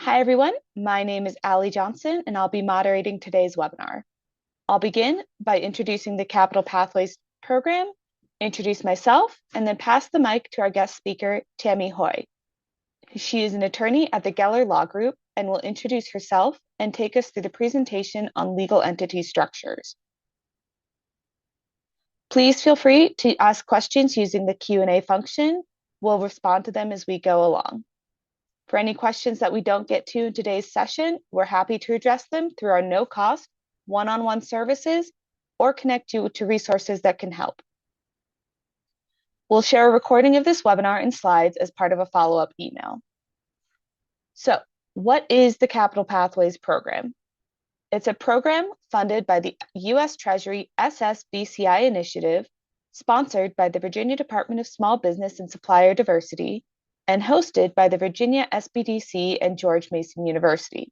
Hi, everyone. My name is Allie Johnson, and I'll be moderating today's webinar. I'll begin by introducing the Capital Pathways program, introduce myself, and then pass the mic to our guest speaker, Tammy Hoy. She is an attorney at the Geller Law Group and will introduce herself and take us through the presentation on legal entity structures. Please feel free to ask questions using the Q&A function. We'll respond to them as we go along. For any questions that we don't get to in today's session, we're happy to address them through our no-cost one-on-one services or connect you to resources that can help. We'll share a recording of this webinar and slides as part of a follow-up email. So, what is the Capital Pathways program? It's a program funded by the U.S. Treasury SSBCI initiative, sponsored by the Virginia Department of Small Business and Supplier Diversity, and hosted by the Virginia SBDC and George Mason University.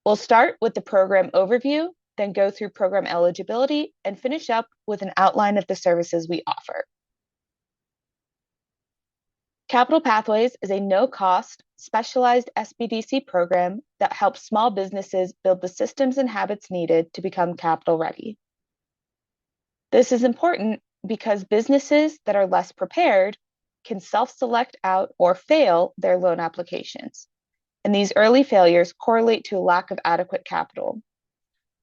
We'll start with the program overview, then go through program eligibility, and finish up with an outline of the services we offer. Capital Pathways is a no-cost, specialized SBDC program that helps small businesses build the systems and habits needed to become capital ready. This is important because businesses that are less prepared can self-select out or fail their loan applications, and these early failures correlate to a lack of adequate capital.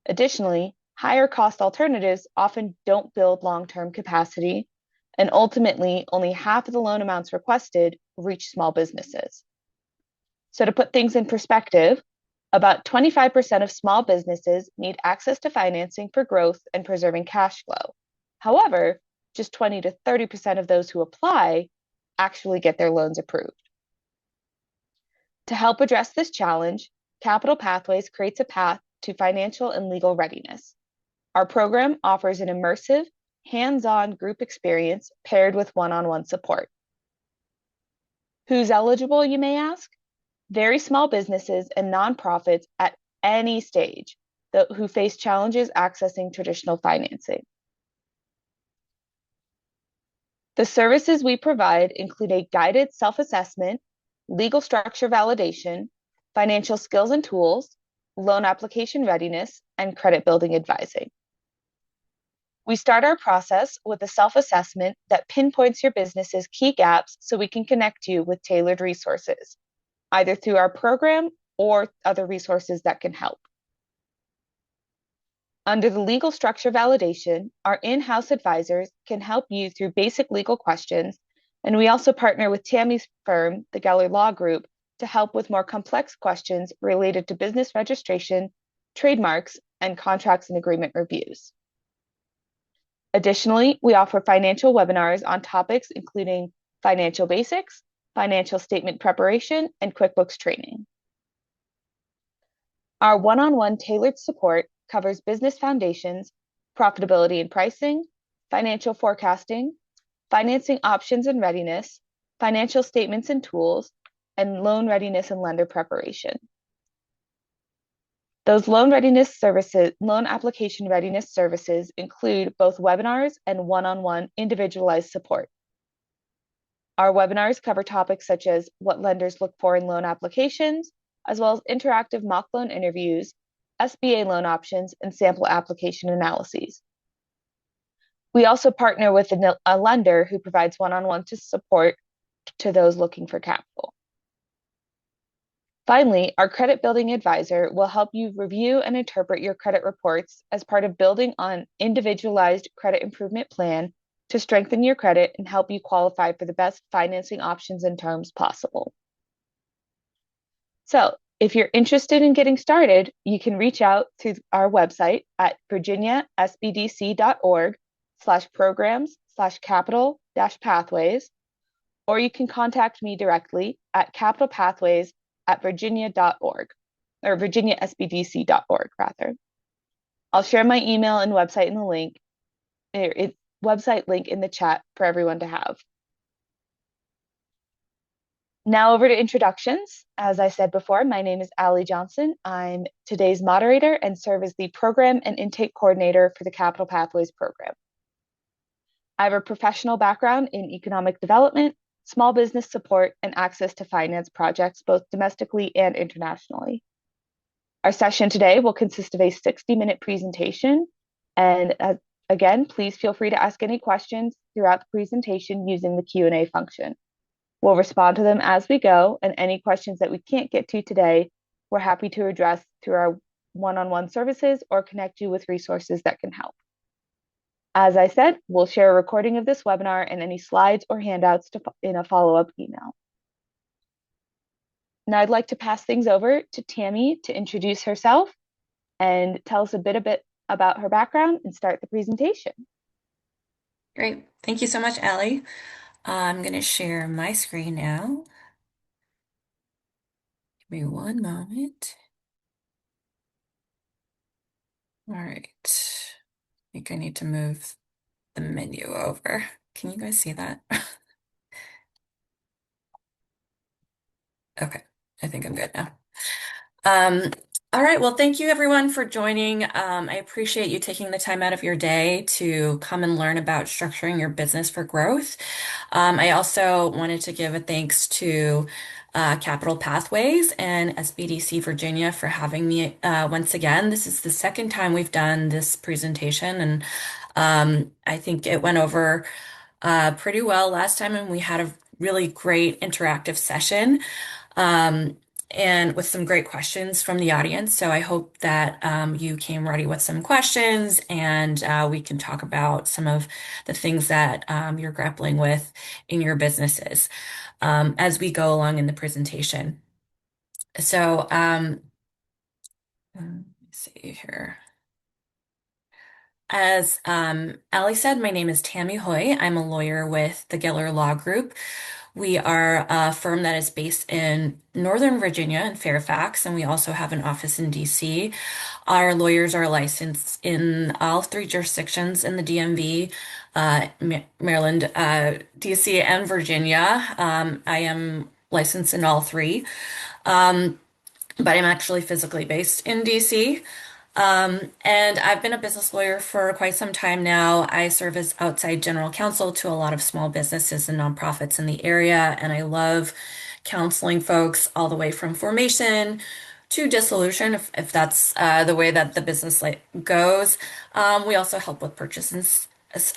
Additionally, higher cost alternatives often don't build long-term capacity, and ultimately only half of the loan amounts requested reach small businesses. So to put things in perspective, about 25% of small businesses need access to financing for growth and preserving cash flow. However, just 20 to 30% of those who apply actually get their loans approved. To help address this challenge, Capital Pathways creates a path to financial and legal readiness. Our program offers an immersive, hands-on group experience paired with one-on-one support. Who's eligible, you may ask? Very small businesses and nonprofits at any stage who face challenges accessing traditional financing. The services we provide include a guided self-assessment, legal structure validation, financial skills and tools, loan application readiness, and credit building advising. We start our process with a self-assessment that pinpoints your business's key gaps so we can connect you with tailored resources, either through our program or other resources that can help. Under the legal structure validation, our in-house advisors can help you through basic legal questions, and we also partner with Tammy's firm, the Geller Law Group, to help with more complex questions related to business registration, trademarks, and contracts and agreement reviews. Additionally, we offer financial webinars on topics including financial basics, financial statement preparation, and QuickBooks training. Our one-on-one tailored support covers business foundations, profitability and pricing, financial forecasting, financing options and readiness, financial statements and tools, and loan readiness and lender preparation. Those loan application readiness services include both webinars and one-on-one individualized support. Our webinars cover topics such as what lenders look for in loan applications, as well as interactive mock loan interviews, SBA loan options, and sample application analyses. We also partner with a lender who provides one-on-one support to those looking for capital. Finally, our credit building advisor will help you review and interpret your credit reports as part of building on individualized credit improvement plan to strengthen your credit and help you qualify for the best financing options and terms possible. So, if you're interested in getting started, you can reach out to our website at virginiasbdc.org/programs/capital-pathways, or you can contact me directly at capitalpathways@virginia.org, or virginiasbdc.org rather. I'll share my email and website link in the chat for everyone to have. Now over to introductions. As I said before, my name is Allie Johnson. I'm today's moderator and serve as the program and intake coordinator for the Capital Pathways program. I have a professional background in economic development, small business support, and access to finance projects both domestically and internationally. Our session today will consist of a 60-minute presentation, and again, please feel free to ask any questions throughout the presentation using the Q&A function. We'll respond to them as we go, and any questions that we can't get to today, we're happy to address through our one-on-one services or connect you with resources that can help. As I said, we'll share a recording of this webinar and any slides or handouts in a follow-up email. Now I'd like to pass things over to Tammy to introduce herself and tell us a bit about her background and start the presentation. Great. Thank you so much, Allie. I'm going to share my screen now. Give me one moment. All right. I think I need to move the menu over. Can you guys see that? Okay. I think I'm good now. Um, all right. Well, thank you everyone for joining. I appreciate you taking the time out of your day to come and learn about structuring your business for growth. I also wanted to give a thanks to Capital Pathways and SBDC Virginia for having me once again. This is the second time we've done this presentation, and I think it went over pretty well last time, and we had a really great interactive session. Um, and with some great questions from the audience. So I hope that you came ready with some questions and we can talk about some of the things that you're grappling with in your businesses as we go along in the presentation. So let me see here. As Allie said, my name is Tammy Hoy. I'm a lawyer with the Geller Law Group. We are a firm that is based in Northern Virginia in Fairfax, and we also have an office in DC. Our lawyers are licensed in all three jurisdictions in the DMV, Maryland, DC, and Virginia. I am licensed in all three, but I'm actually physically based in DC. And I've been a business lawyer for quite some time now. I serve as outside general counsel to a lot of small businesses and nonprofits in the area, and I love counseling folks all the way from formation to dissolution, if that's the way that the business goes. We also help with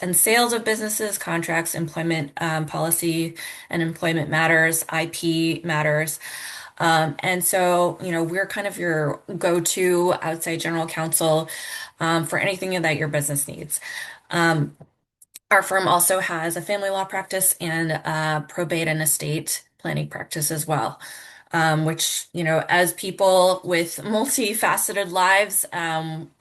and sales of businesses, contracts, employment policy and employment matters, IP matters. And so, we're kind of your go-to outside general counsel for anything that your business needs. Our firm also has a family law practice and probate and estate planning practice as well. Which, as people with multifaceted lives,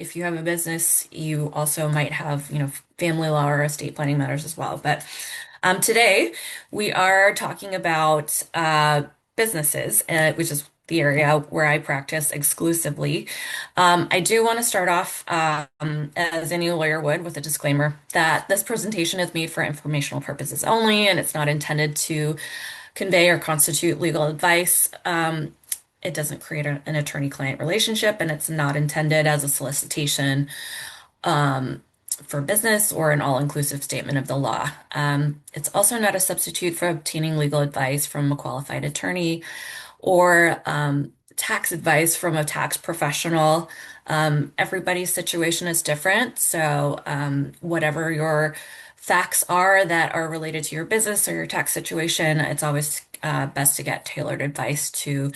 if you have a business, you also might have, family law or estate planning matters as well. But today we are talking about businesses, which is the area where I practice exclusively. I do want to start off, as any lawyer would, with a disclaimer that this presentation is made for informational purposes only, and it's not intended to convey or constitute legal advice. It doesn't create an attorney-client relationship, and it's not intended as a solicitation for business or an all-inclusive statement of the law. It's also not a substitute for obtaining legal advice from a qualified attorney or tax advice from a tax professional. Everybody's situation is different, so whatever your facts are that are related to your business or your tax situation, it's always best to get tailored advice to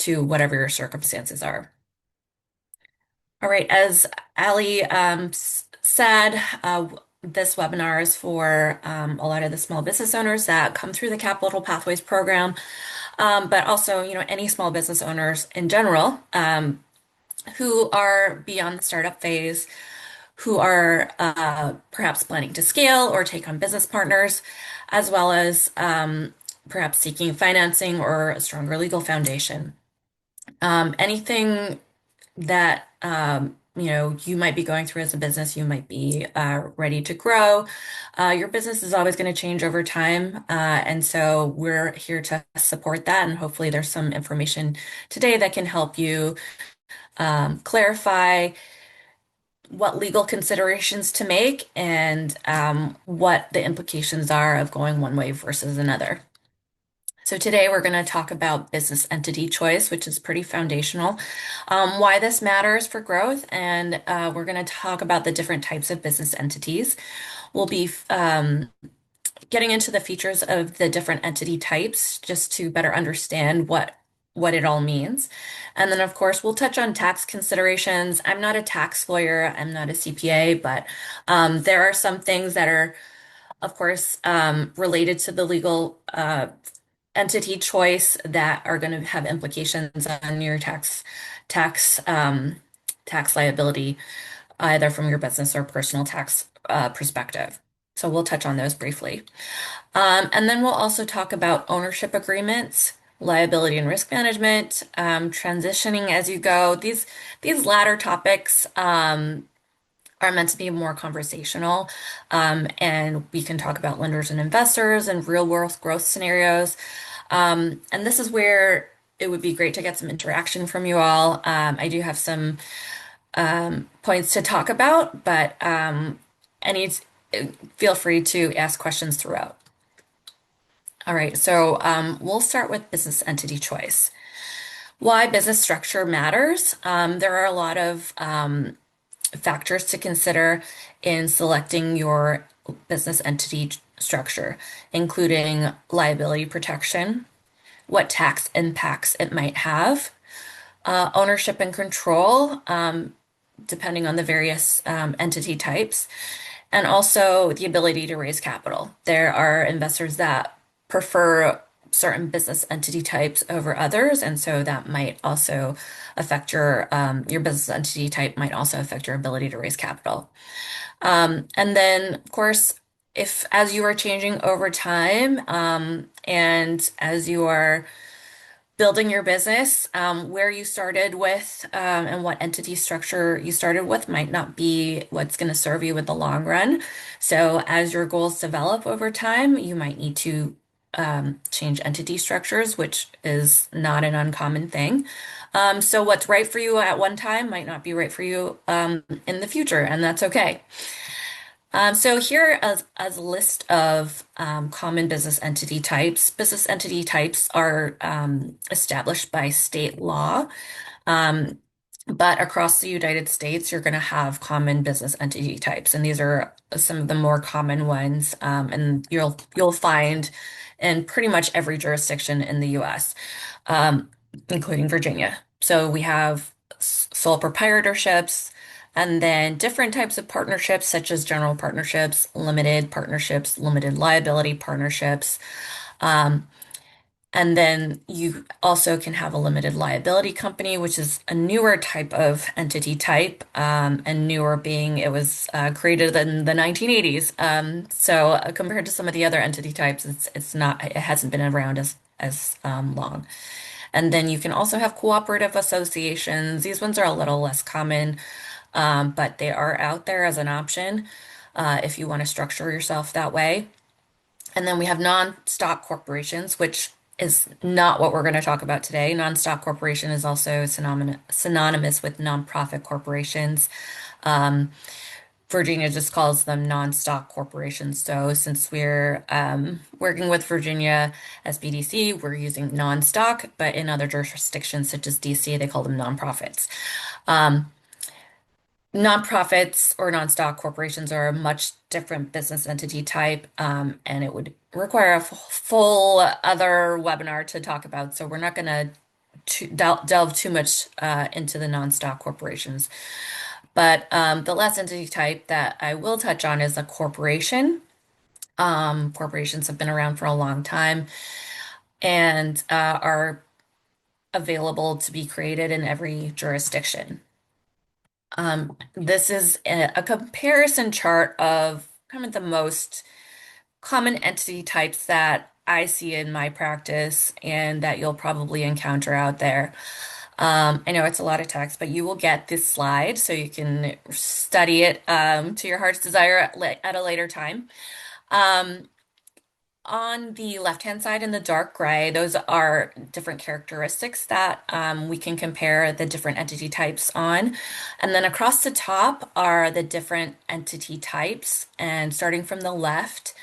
whatever your circumstances are. All right, as Allie said, this webinar is for a lot of the small business owners that come through the Capital Pathways program, but also, any small business owners in general who are beyond the startup phase, who are perhaps planning to scale or take on business partners, as well as perhaps seeking financing or a stronger legal foundation. Anything that you might be going through as a business, you might be ready to grow. Your business is always going to change over time, and so we're here to support that. And hopefully, there's some information today that can help you clarify what legal considerations to make and what the implications are of going one way versus another. So today we're going to talk about business entity choice, which is pretty foundational, why this matters for growth, and we're going to talk about the different types of business entities. We'll be getting into the features of the different entity types just to better understand what it all means. And then, of course, we'll touch on tax considerations. I'm not a tax lawyer, I'm not a CPA, but there are some things that are, of course, related to the legal entity choice that are going to have implications on your tax tax liability, either from your business or personal tax perspective. So we'll touch on those briefly. And then we'll also talk about ownership agreements, liability and risk management, transitioning as you go. These latter topics are meant to be more conversational, and we can talk about lenders and investors and real world growth scenarios. And this is where it would be great to get some interaction from you all. I do have some points to talk about, but any feel free to ask questions throughout. All right, so we'll start with business entity choice. Why business structure matters. There are a lot of factors to consider in selecting your business entity structure, including liability protection, what tax impacts it might have, ownership and control, depending on the various entity types, and also the ability to raise capital. There are investors that prefer certain business entity types over others, and so that might also affect your business entity type might also affect your ability to raise capital. And then, of course, if as you are changing over time, and as you are building your business, where you started with, and what entity structure you started with might not be what's going to serve you in the long run. So as your goals develop over time, you might need to change entity structures, which is not an uncommon thing. So what's right for you at one time might not be right for you in the future, and that's okay. So here as a list of common business entity types. Business entity types are established by state law. Um, but across the United States, you're going to have common business entity types, and these are some of the more common ones, and you'll find in pretty much every jurisdiction in the U.S., um, including Virginia. So we have sole proprietorships, and then different types of partnerships, such as general partnerships, limited liability partnerships. Um, and then you also can have a limited liability company, which is a newer type of entity type, and newer being it was created in the 1980s. So compared to some of the other entity types, it hasn't been around as long. And then you can also have cooperative associations. These ones are a little less common, but they are out there as an option if you want to structure yourself that way. And then we have non-stock corporations, which is not what we're going to talk about today. Non-stock corporation is also synonymous with nonprofit corporations. Um, Virginia just calls them non-stock corporations. So since we're working with Virginia SBDC, we're using non-stock, but in other jurisdictions such as DC, they call them nonprofits. Um, Nonprofits or non-stock corporations are a much different business entity type, and it would require a full other webinar to talk about. So we're not going to delve too much into the non-stock corporations. But the last entity type that I will touch on is a corporation. Corporations have been around for a long time and are available to be created in every jurisdiction. This is a comparison chart of kind of the most common entity types that I see in my practice and that you'll probably encounter out there. I know it's a lot of text, but you will get this slide so you can study it to your heart's desire at a later time. On the left-hand side in the dark gray, those are different characteristics that we can compare the different entity types on. And then across the top are the different entity types. And starting from the left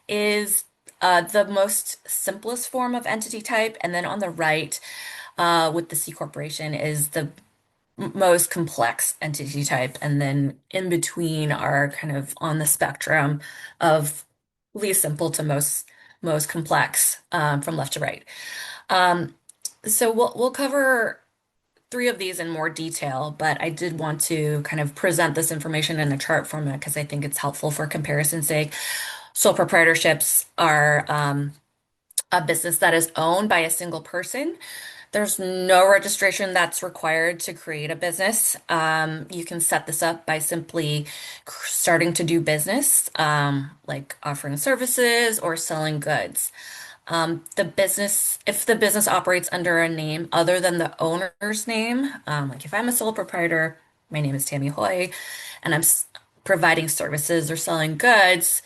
is The most simplest form of entity type, and then on the right, with the C corporation is the most complex entity type, and then in between are kind of on the spectrum of least simple to most complex, from left to right. Um, so we'll cover three of these in more detail, but I did want to kind of present this information in a chart format because I think it's helpful for comparison's sake. Sole proprietorships are a business that is owned by a single person. There's no registration that's required to create a business. You can set this up by simply starting to do business, like offering services or selling goods. If the business operates under a name other than the owner's name, like if I'm a sole proprietor, my name is Tammy Hoy, and providing services or selling goods,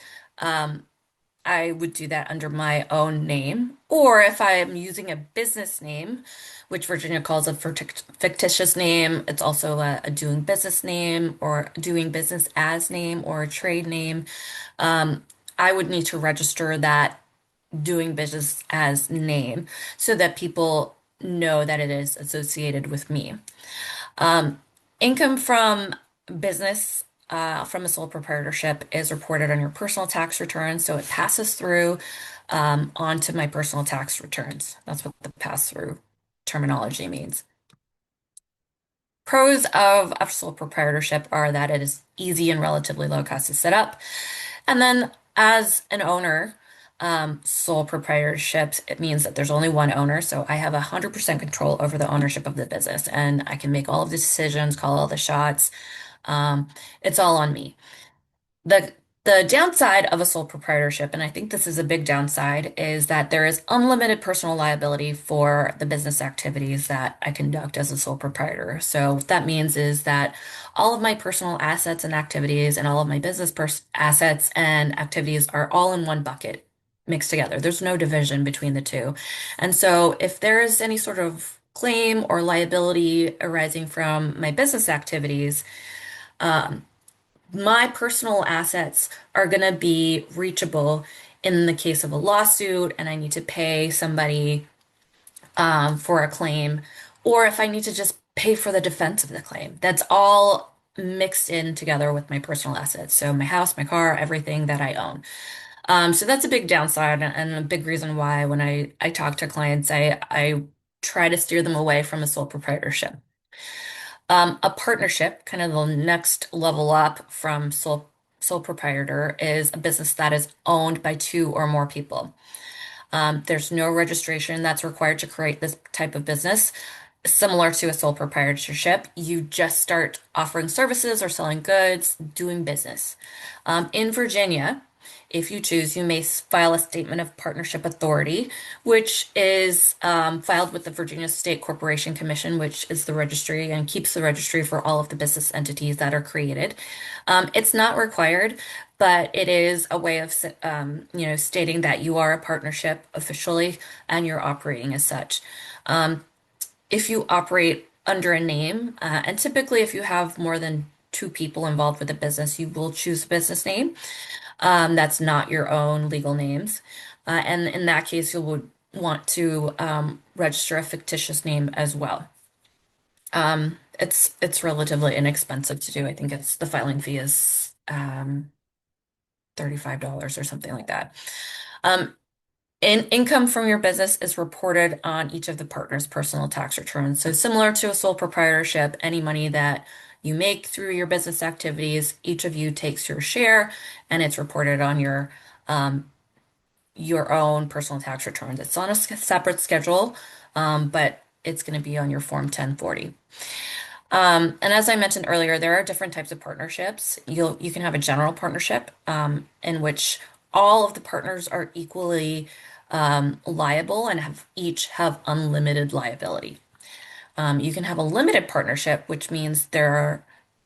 I would do that under my own name. Or if I am using a business name, which Virginia calls a fictitious name, it's also a doing business name or doing business as name or a trade name. I would need to register that doing business as name so that people know that it is associated with me. Um, Income from business, from a sole proprietorship is reported on your personal tax return, so it passes through onto my personal tax returns. That's what the pass-through terminology means. Pros of sole proprietorship are that it is easy and relatively low cost to set up. And then as an owner, sole proprietorships, it means that there's only one owner. So I have 100% control over the ownership of the business and I can make all of the decisions, call all the shots. Um, it's all on me. The the downside of a sole proprietorship, and I think this is a big downside, is that there is unlimited personal liability for the business activities that I conduct as a sole proprietor. So what that means is that all of my personal assets and activities and all of my business assets and activities are all in one bucket mixed together. There's no division between the two. And so if there is any sort of claim or liability arising from my business activities, um, my personal assets are going to be reachable in the case of a lawsuit and I need to pay somebody for a claim, or if I need to just pay for the defense of the claim. That's all mixed in together with my personal assets. So my house, my car, everything that I own. So that's a big downside and a big reason why when I talk to clients, I try to steer them away from a sole proprietorship. A partnership, kind of the next level up from sole proprietor, is a business that is owned by two or more people. There's no registration that's required to create this type of business. Similar to a sole proprietorship, you just start offering services or selling goods, doing business. In Virginia, if you choose, you may file a statement of partnership authority, which is filed with the Virginia State Corporation Commission, which is the registry and keeps the registry for all of the business entities that are created. It's not required, but it is a way of, stating that you are a partnership officially and you're operating as such. If you operate under a name, and typically if you have more than two people involved with the business, you will choose a business name that's not your own legal names. And in that case, you would want to register a fictitious name as well. It's relatively inexpensive to do. I think it's the filing fee is $35 or something like that. Um, income from your business is reported on each of the partners' personal tax returns. So similar to a sole proprietorship, any money that you make through your business activities, each of you takes your share, and it's reported on your own personal tax returns. It's on a separate schedule, but it's going to be on your Form 1040. And as I mentioned earlier, there are different types of partnerships. You can have a general partnership, in which all of the partners are equally liable and each have unlimited liability. You can have a limited partnership, which means there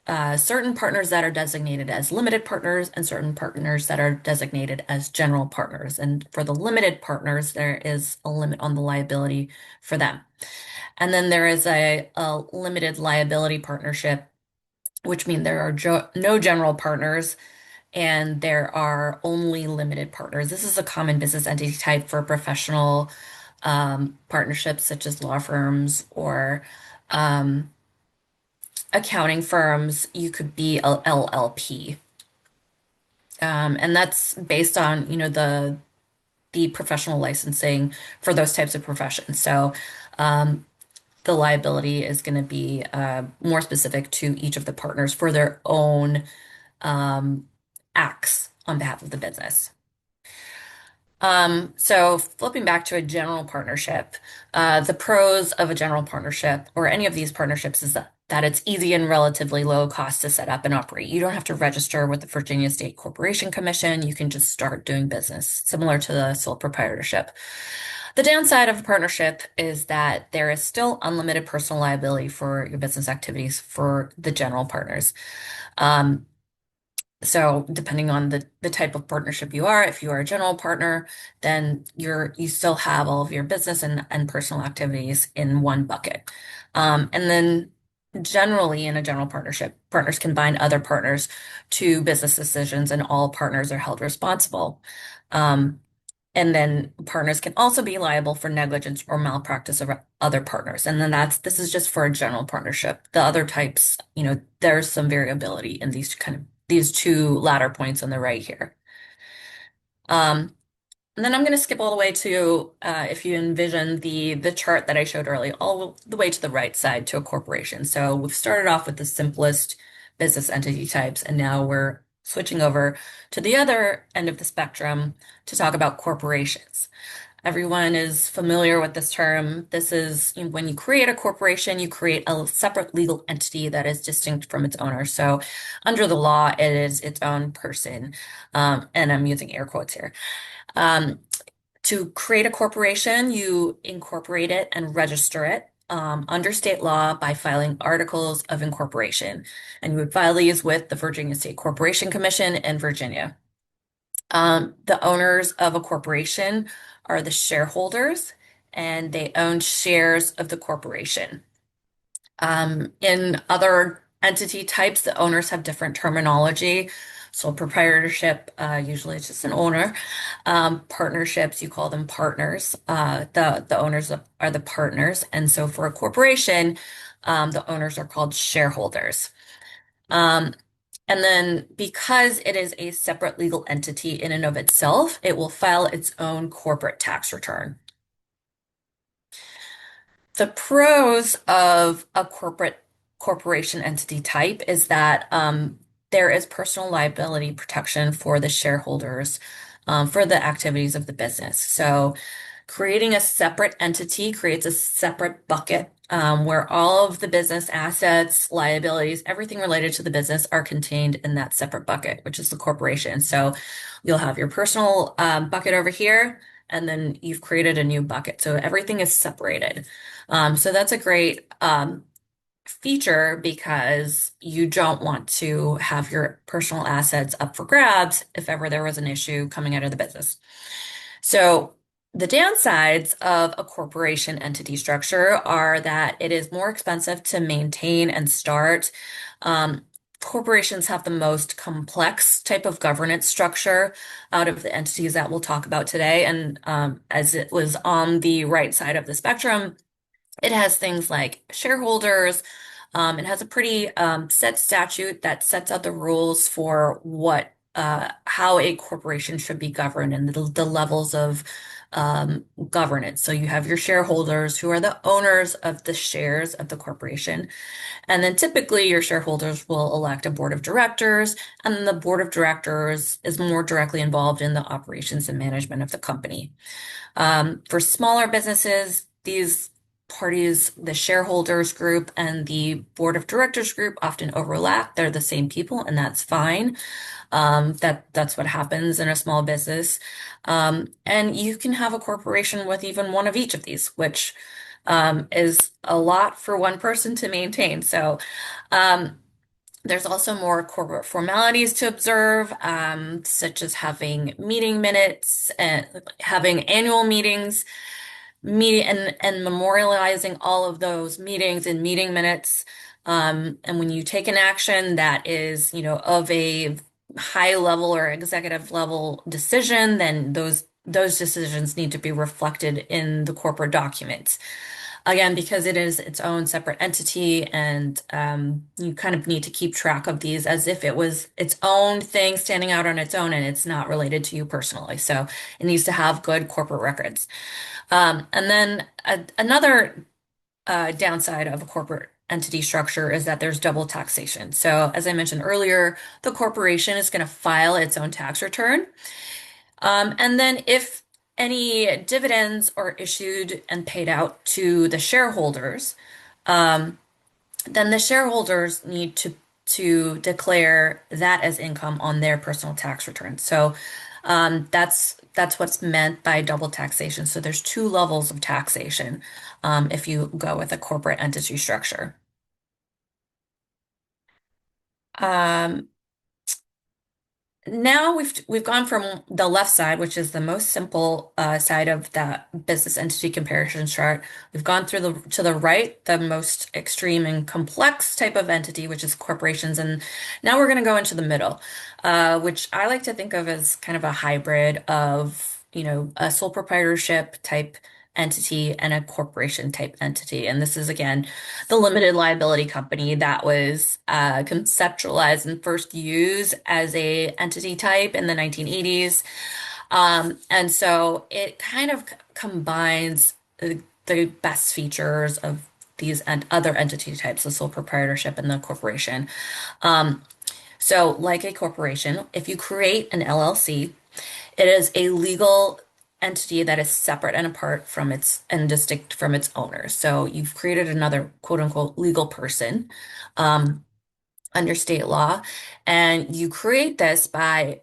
are certain partners that are designated as limited partners and certain partners that are designated as general partners. And for the limited partners, there is a limit on the liability for them. And then there is a limited liability partnership, which means there are no general partners and there are only limited partners. This is a common business entity type for professional partnerships such as law firms or um, accounting firms. You could be a LLP. And that's based on, the professional licensing for those types of professions. So the liability is going to be more specific to each of the partners for their own acts on behalf of the business. So flipping back to a general partnership, the pros of a general partnership or any of these partnerships is that it's easy and relatively low cost to set up and operate. You don't have to register with the Virginia State Corporation Commission. You can just start doing business, similar to the sole proprietorship. The downside of a partnership is that there is still unlimited personal liability for your business activities for the general partners. Um, so depending on the type of partnership you are, if you are a general partner, then you still have all of your business and personal activities in one bucket. And then generally in a general partnership, partners can bind other partners to business decisions and all partners are held responsible. Um, and then partners can also be liable for negligence or malpractice of other partners. And then this is just for a general partnership. The other types, there's some variability in these two latter points on the right here. Um, and then I'm going to skip all the way to, if you envision the chart that I showed earlier, all the way to the right side to a corporation. So we've started off with the simplest business entity types, and now we're switching over to the other end of the spectrum to talk about corporations. Everyone is familiar with this term. This is when you create a corporation, you create a separate legal entity that is distinct from its owner. So under the law, it is its own person. And I'm using air quotes here. Um, to create a corporation, you incorporate it and register it under state law by filing articles of incorporation. And you would file these with the Virginia State Corporation Commission in Virginia. The owners of a corporation are the shareholders, and they own shares of the corporation. In other entity types, the owners have different terminology. So proprietorship, usually it's just an owner. Partnerships, you call them partners. The owners are the partners. And so for a corporation, the owners are called shareholders. Um, and then because it is a separate legal entity in and of itself, it will file its own corporate tax return. The pros of a corporation entity type is that there is personal liability protection for the shareholders for the activities of the business. So creating a separate entity creates a separate bucket where all of the business assets, liabilities, everything related to the business are contained in that separate bucket, which is the corporation. So you'll have your personal bucket over here, and then you've created a new bucket. So everything is separated. So that's a great feature because you don't want to have your personal assets up for grabs if ever there was an issue coming out of the business. So the downsides of a corporation entity structure are that it is more expensive to maintain and start. Um, Corporations have the most complex type of governance structure out of the entities that we'll talk about today. And as it was on the right side of the spectrum, it has things like shareholders. It has a pretty set statute that sets out the rules for how a corporation should be governed and the levels of governance. So you have your shareholders who are the owners of the shares of the corporation. And then typically your shareholders will elect a board of directors, and then the board of directors is more directly involved in the operations and management of the company. For smaller businesses, these parties, the shareholders group and the board of directors group often overlap. They're the same people, and that's fine. That's what happens in a small business. And you can have a corporation with even one of each of these, which is a lot for one person to maintain. So there's also more corporate formalities to observe, such as having meeting minutes and having annual meetings, and memorializing all of those meetings in meeting minutes. And when you take an action that is, of a high level or executive level decision, then those decisions need to be reflected in the corporate documents. Again, because it is its own separate entity, and you kind of need to keep track of these as if it was its own thing standing out on its own and it's not related to you personally. So it needs to have good corporate records. And then another downside of a corporate entity structure is that there's double taxation. So, as I mentioned earlier, the corporation is going to file its own tax return. And then if any dividends are issued and paid out to the shareholders, um, then the shareholders need to declare that as income on their personal tax return. So that's what's meant by double taxation. So there's two levels of taxation if you go with a corporate entity structure. Um, Now we've gone from the left side, which is the most simple side of that business entity comparison chart. We've gone through the to the right, the most extreme and complex type of entity, which is corporations, and now we're going to go into the middle, which I like to think of as kind of a hybrid of, a sole proprietorship type entity and a corporation type entity. And this is again the limited liability company that was conceptualized and first used as a entity type in the 1980s. And so it kind of combines the best features of these and other entity types, the sole proprietorship and the corporation. Um, so, like a corporation, if you create an LLC, it is a legal entity that is separate and apart from its and distinct from its owners. So you've created another quote unquote legal person um, under state law, and you create this by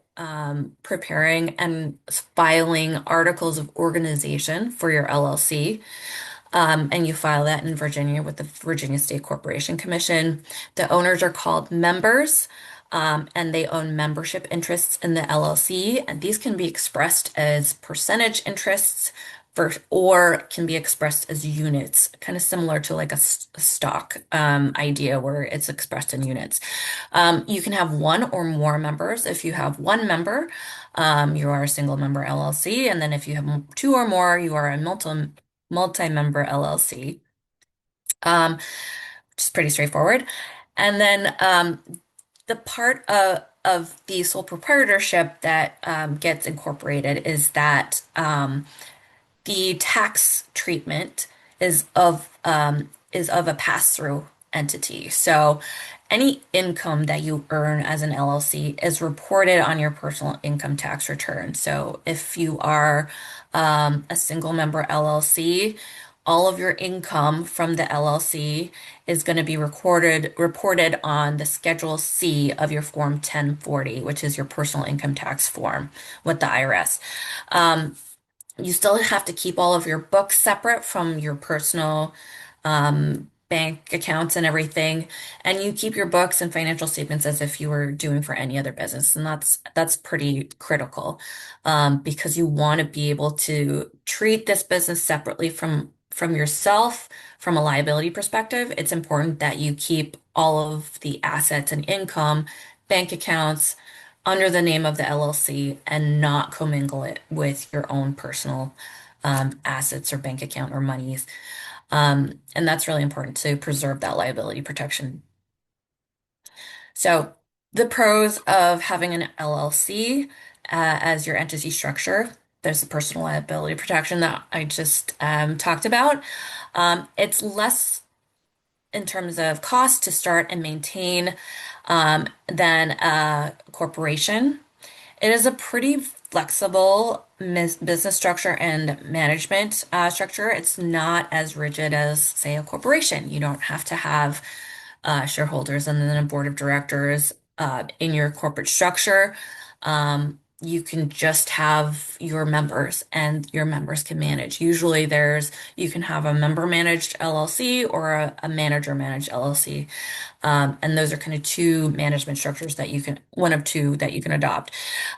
preparing and filing articles of organization for your LLC. And you file that in Virginia with the Virginia State Corporation Commission. The owners are called members, and they own membership interests in the LLC. And these can be expressed as percentage interests or can be expressed as units, kind of similar to like a stock idea where it's expressed in units. You can have one or more members. If you have one member, you are a single member LLC. And then if you have two or more, you are a multi-member LLC, um, which is pretty straightforward. And then the part of the sole proprietorship that gets incorporated is that the tax treatment is of a pass-through entity. So any income that you earn as an LLC is reported on your personal income tax return. So if you are a single member LLC, all of your income from the LLC is going to be reported on the Schedule C of your Form 1040, which is your personal income tax form with the IRS. Um, you still have to keep all of your books separate from your personal bank accounts and everything, and you keep your books and financial statements as if you were doing for any other business, and that's pretty critical because you want to be able to treat this business separately from yourself from a liability perspective. It's important that you keep all of the assets and income, bank accounts under the name of the LLC and not commingle it with your own personal assets or bank account or monies. And that's really important to preserve that liability protection. So, the pros of having an LLC as your entity structure. There's the personal liability protection that I just talked about. It's less in terms of cost to start and maintain than a corporation. It is a pretty flexible business structure and management structure. It's not as rigid as, say, a corporation. You don't have to have shareholders and then a board of directors in your corporate structure. You can just have your members and your members can manage. Usually you can have a member managed LLC or a manager managed LLC. And those are kind of two management structures that one of two that you can adopt.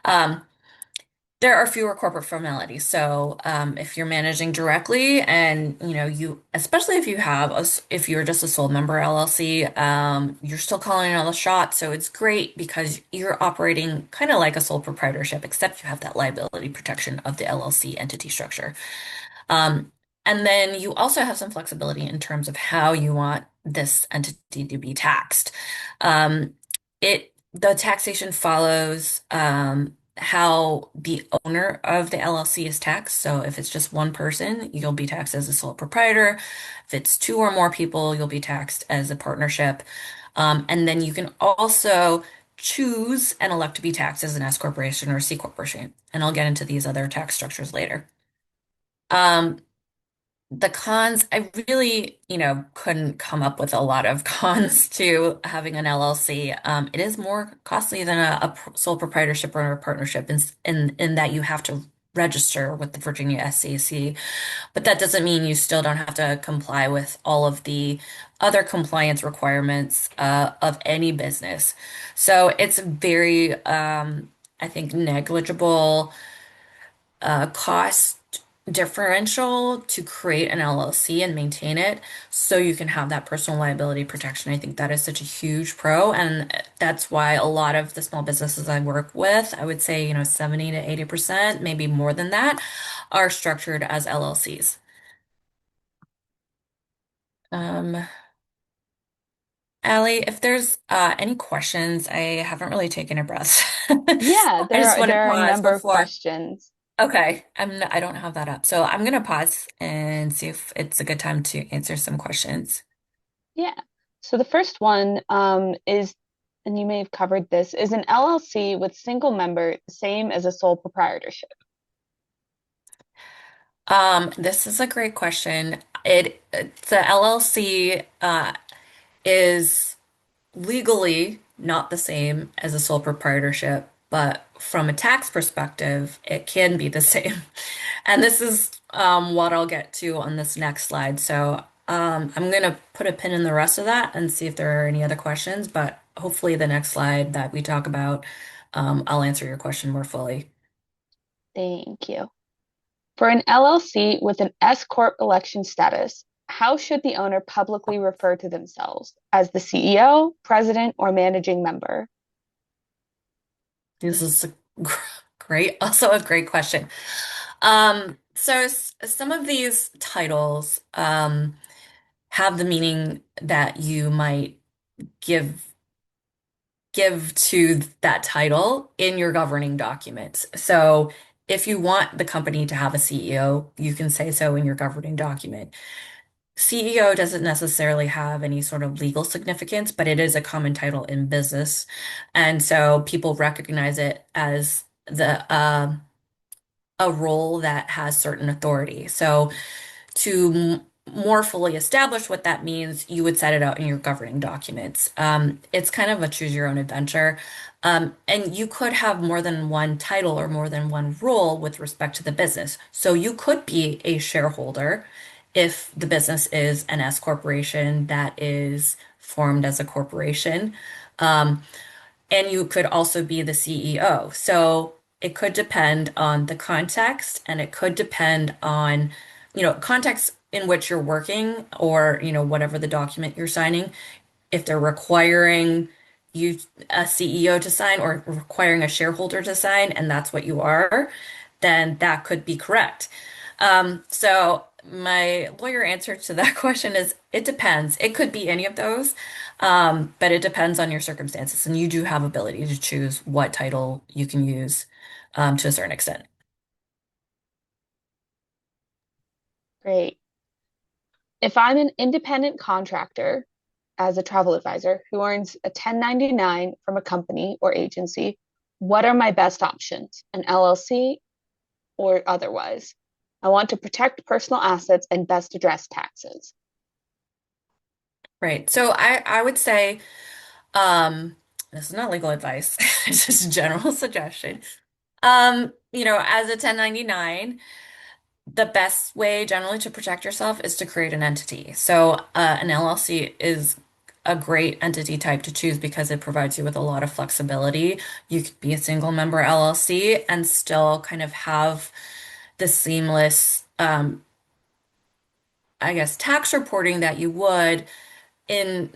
Um, There are fewer corporate formalities. So, if you're managing directly and, especially if you have if you're just a sole member LLC, you're still calling on the shots. So it's great because you're operating kind of like a sole proprietorship, except you have that liability protection of the LLC entity structure. Um, and then you also have some flexibility in terms of how you want this entity to be taxed. Um, the taxation follows how the owner of the LLC is taxed. So if it's just one person, you'll be taxed as a sole proprietor. If it's two or more people, you'll be taxed as a partnership. And then you can also choose and elect to be taxed as an S corporation or C corporation. And I'll get into these other tax structures later. Um, the cons, I really, couldn't come up with a lot of cons to having an LLC. It is more costly than a sole proprietorship or a partnership in that you have to register with the Virginia SBDC, but that doesn't mean you still don't have to comply with all of the other compliance requirements of any business. So it's very, I think, negligible cost differential to create an LLC and maintain it so you can have that personal liability protection. I think that is such a huge pro. And that's why a lot of the small businesses I work with, I would say, 70 to 80%, maybe more than that, are structured as LLCs. Um, Allie, if there's any questions, I haven't really taken a breath. Yeah, I just want to there are a pause number of before. questions. Okay, I don't have that up. So I'm gonna pause and see if it's a good time to answer some questions. Yeah. So the first one is, and you may have covered this, is an LLC with single member the same as a sole proprietorship? This is a great question. The LLC is legally not the same as a sole proprietorship, but from a tax perspective, it can be the same. And this is what I'll get to on this next slide. So I'm going to put a pin in the rest of that and see if there are any other questions, but hopefully the next slide that we talk about, I'll answer your question more fully. Thank you. For an LLC with an S-Corp election status, how should the owner publicly refer to themselves as the CEO, president, or managing member? This is a great, also a great question. Some of these titles have the meaning that you might give give to that title in your governing documents. So if you want the company to have a CEO, you can say so in your governing document. CEO doesn't necessarily have any sort of legal significance, but it is a common title in business. And so people recognize it as the a role that has certain authority. So to more fully establish what that means, you would set it out in your governing documents. It's kind of a choose your own adventure. And you could have more than one title or more than one role with respect to the business. So you could be a shareholder if the business is an S corporation that is formed as a corporation. Um, and you could also be the CEO. So it could depend on the context and it could depend on, context in which you're working or, whatever the document you're signing. If they're requiring you, a CEO to sign or requiring a shareholder to sign, and that's what you are, then that could be correct. So my lawyer answer to that question is it depends. It could be any of those, but it depends on your circumstances, and you do have ability to choose what title you can use, to a certain extent. Great. If I'm an independent contractor as a travel advisor who earns a 1099 from a company or agency, what are my best options? An LLC or otherwise? I want to protect personal assets and best address taxes. Right. So I would say, um, this is not legal advice. It's just a general suggestion. As a 1099, the best way generally to protect yourself is to create an entity. So, an LLC is a great entity type to choose because it provides you with a lot of flexibility. You could be a single member LLC and still kind of have the seamless, I guess, tax reporting that you would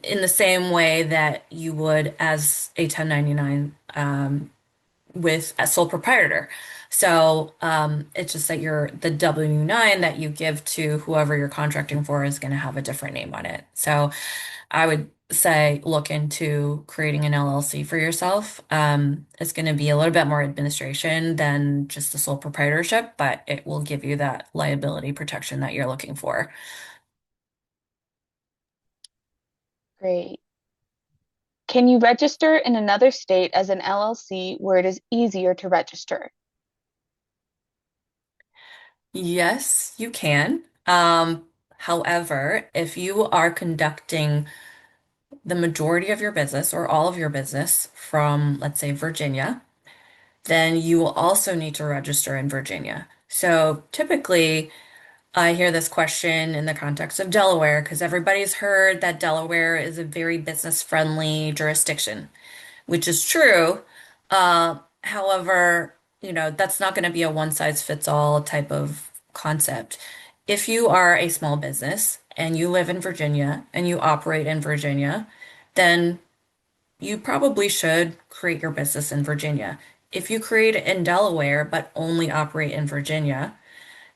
in the same way that you would as a 1099 with a sole proprietor. So it's just that the W-9 that you give to whoever you're contracting for is going to have a different name on it. So I would say look into creating an LLC for yourself. It's going to be a little bit more administration than just a sole proprietorship, but it will give you that liability protection that you're looking for. Great. Can you register in another state as an LLC where it is easier to register? Yes, you can. However, if you are conducting the majority of your business or all of your business from, let's say, Virginia, then you will also need to register in Virginia. So typically, I hear this question in the context of Delaware because everybody's heard that Delaware is a very business-friendly jurisdiction, which is true. However, that's not going to be a one-size-fits-all type of concept. If you are a small business and you live in Virginia and you operate in Virginia, then you probably should create your business in Virginia. If you create it in Delaware but only operate in Virginia,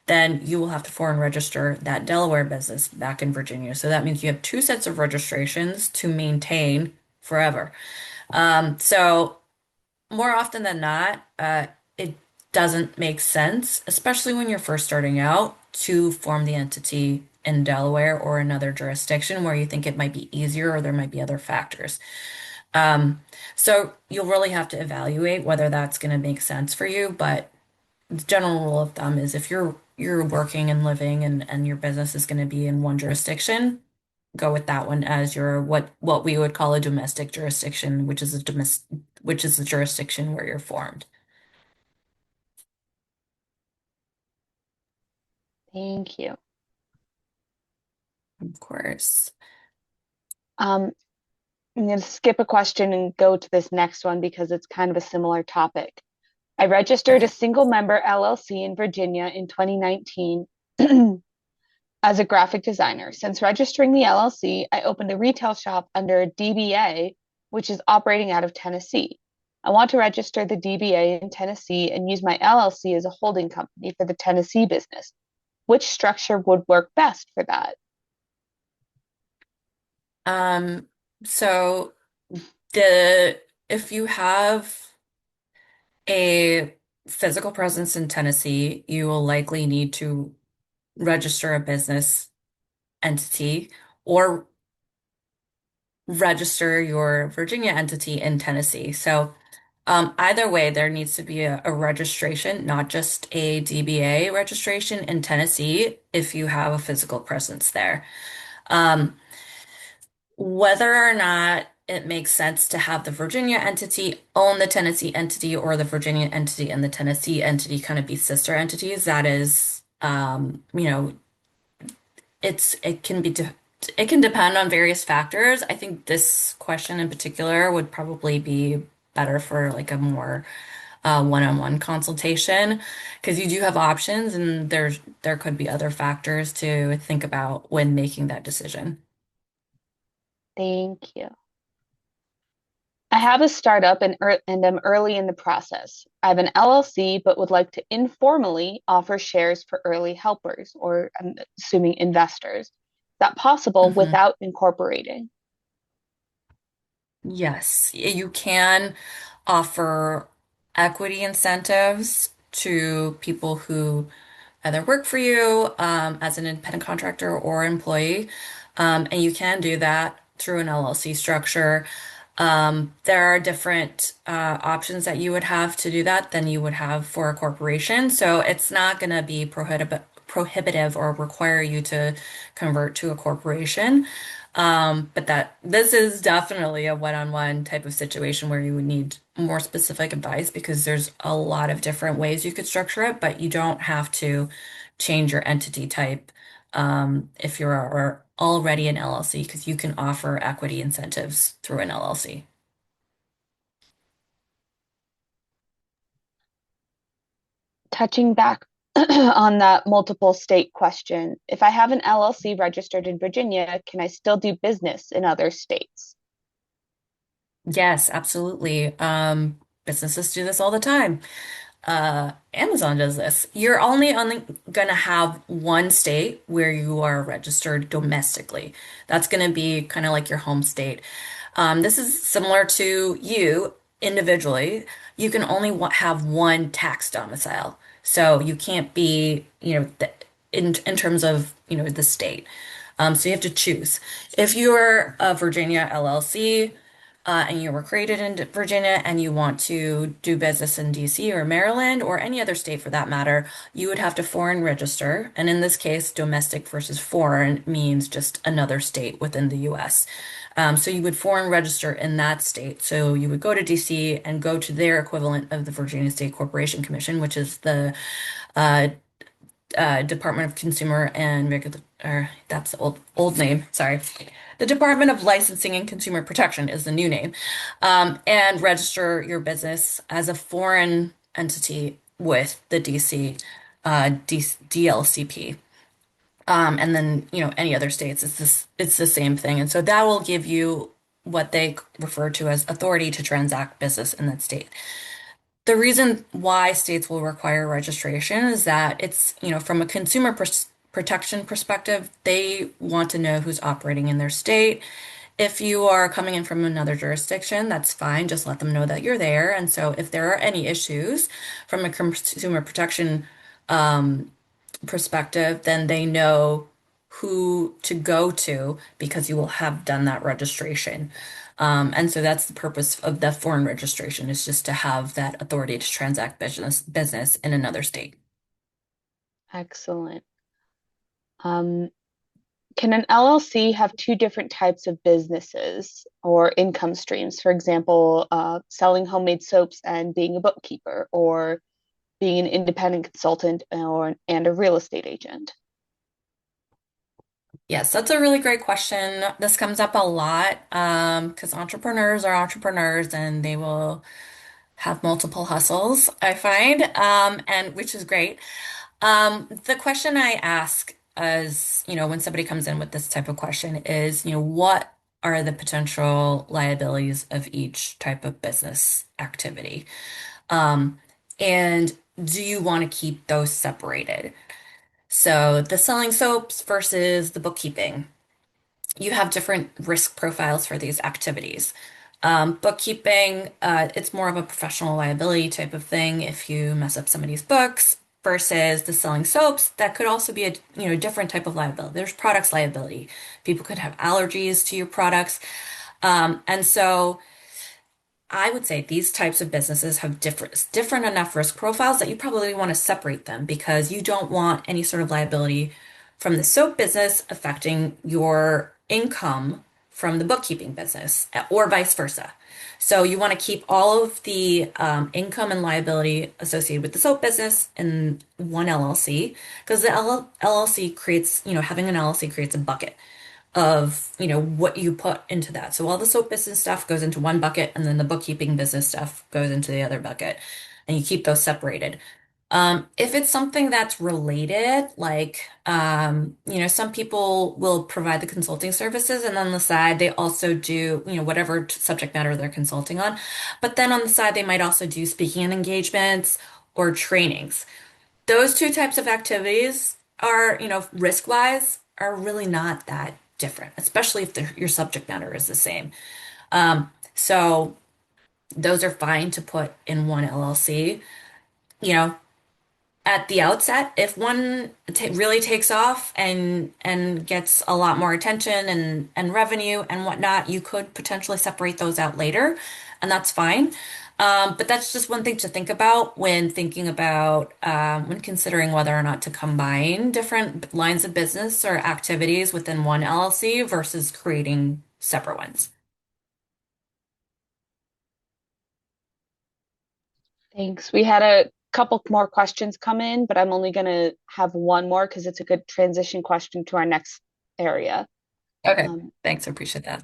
then you will have to foreign register that Delaware business back in Virginia. So that means you have two sets of registrations to maintain forever. So more often than not, it doesn't make sense, especially when you're first starting out, to form the entity in Delaware or another jurisdiction where you think it might be easier or there might be other factors. Um, so you'll really have to evaluate whether that's going to make sense for you. But the general rule of thumb is if you're working and living and your business is going to be in one jurisdiction, go with that one as your what we would call a domestic jurisdiction, which is the jurisdiction where you're formed. Thank you. Of course. Um, I'm going to skip a question and go to this next one because it's kind of a similar topic. I registered a Okay. single member LLC in Virginia in 2019 as a graphic designer. Since registering the LLC, I opened a retail shop under a DBA, which is operating out of Tennessee. I want to register the DBA in Tennessee and use my LLC as a holding company for the Tennessee business. Which structure would work best for that? Um, so the if you have a physical presence in Tennessee, you will likely need to register a business entity or register your Virginia entity in Tennessee. So either way, there needs to be a registration, not just a DBA registration in Tennessee if you have a physical presence there. Um, Whether or not it makes sense to have the Virginia entity own the Tennessee entity or the Virginia entity and the Tennessee entity kind of be sister entities, that is, it can it can depend on various factors. I think this question in particular would probably be better for like a more one-on-one consultation because you do have options and there could be other factors to think about when making that decision. Thank you. I have a startup and am early in the process. I have an LLC, but would like to informally offer shares for early helpers, or I'm assuming investors. Is that possible Mhm. without incorporating? Yes, you can offer equity incentives to people who either work for you as an independent contractor or employee. And you can do that through an LLC structure. There are different options that you would have to do that than you would have for a corporation. So it's not going to be prohibitive or require you to convert to a corporation. But that this is definitely a one-on-one type of situation where you would need more specific advice because there's a lot of different ways you could structure it, but you don't have to change your entity type if you're already an LLC because you can offer equity incentives through an LLC. Touching back on that multiple state question, if I have an LLC registered in Virginia, can I still do business in other states? Yes, absolutely. Businesses do this all the time. Amazon does this. You're only going to have one state where you are registered domestically. That's going to be kind of like your home state. This is similar to you individually. You can only have one tax domicile. So you can't be, in terms of, the state. So you have to choose. If you're a Virginia LLC, and you were created in Virginia and you want to do business in DC or Maryland or any other state for that matter, you would have to foreign register. And in this case, domestic versus foreign means just another state within the US. So you would foreign register in that state. So you would go to DC and go to their equivalent of the Virginia State Corporation Commission, which is the uh, Department of Consumer and Regular, or that's the old name, sorry. The Department of Licensing and Consumer Protection is the new name, and register your business as a foreign entity with the DC DLCP. And then, any other states, it's the same thing. And so that will give you what they refer to as authority to transact business in that state. The reason why states will require registration is that it's, from a consumer protection perspective, they want to know who's operating in their state. If you are coming in from another jurisdiction, that's fine. Just let them know that you're there. And so if there are any issues from a consumer protection perspective, then they know who to go to because you will have done that registration. And so that's the purpose of the foreign registration is just to have that authority to transact business in another state. Excellent. Um, can an LLC have two different types of businesses or income streams? For example, selling homemade soaps and being a bookkeeper, or being an independent consultant and a real estate agent? Yes, that's a really great question. This comes up a lot because entrepreneurs are entrepreneurs and they will have multiple hustles, I find, and which is great. The question I ask is, when somebody comes in with this type of question is, what are the potential liabilities of each type of business activity? Um, and do you want to keep those separated? So the selling soaps versus the bookkeeping, you have different risk profiles for these activities. Bookkeeping, it's more of a professional liability type of thing if you mess up somebody's books versus the selling soaps. That could also be a different type of liability. There's products liability. People could have allergies to your products. And so I would say these types of businesses have different enough risk profiles that you probably want to separate them because you don't want any sort of liability from the soap business affecting your income from the bookkeeping business or vice versa. So you want to keep all of the income and liability associated with the soap business in one LLC because the LLC creates, having an LLC creates a bucket of, what you put into that. So all the soap business stuff goes into one bucket and then the bookkeeping business stuff goes into the other bucket and you keep those separated. If it's something that's related, like, some people will provide the consulting services and on the side they also do, whatever subject matter they're consulting on. But then on the side, they might also do speaking engagements or trainings. Those two types of activities are, risk-wise, are really not that different, especially if your subject matter is the same. So those are fine to put in one LLC. You know, at the outset, if one really takes off and gets a lot more attention and revenue and whatnot, you could potentially separate those out later, and that's fine. But that's just one thing to think about when thinking about when considering whether or not to combine different lines of business or activities within one LLC versus creating separate ones. Thanks. We had a couple more questions come in, but I'm only going to have one more because it's a good transition question to our next area. Okay, Um, thanks. I appreciate that.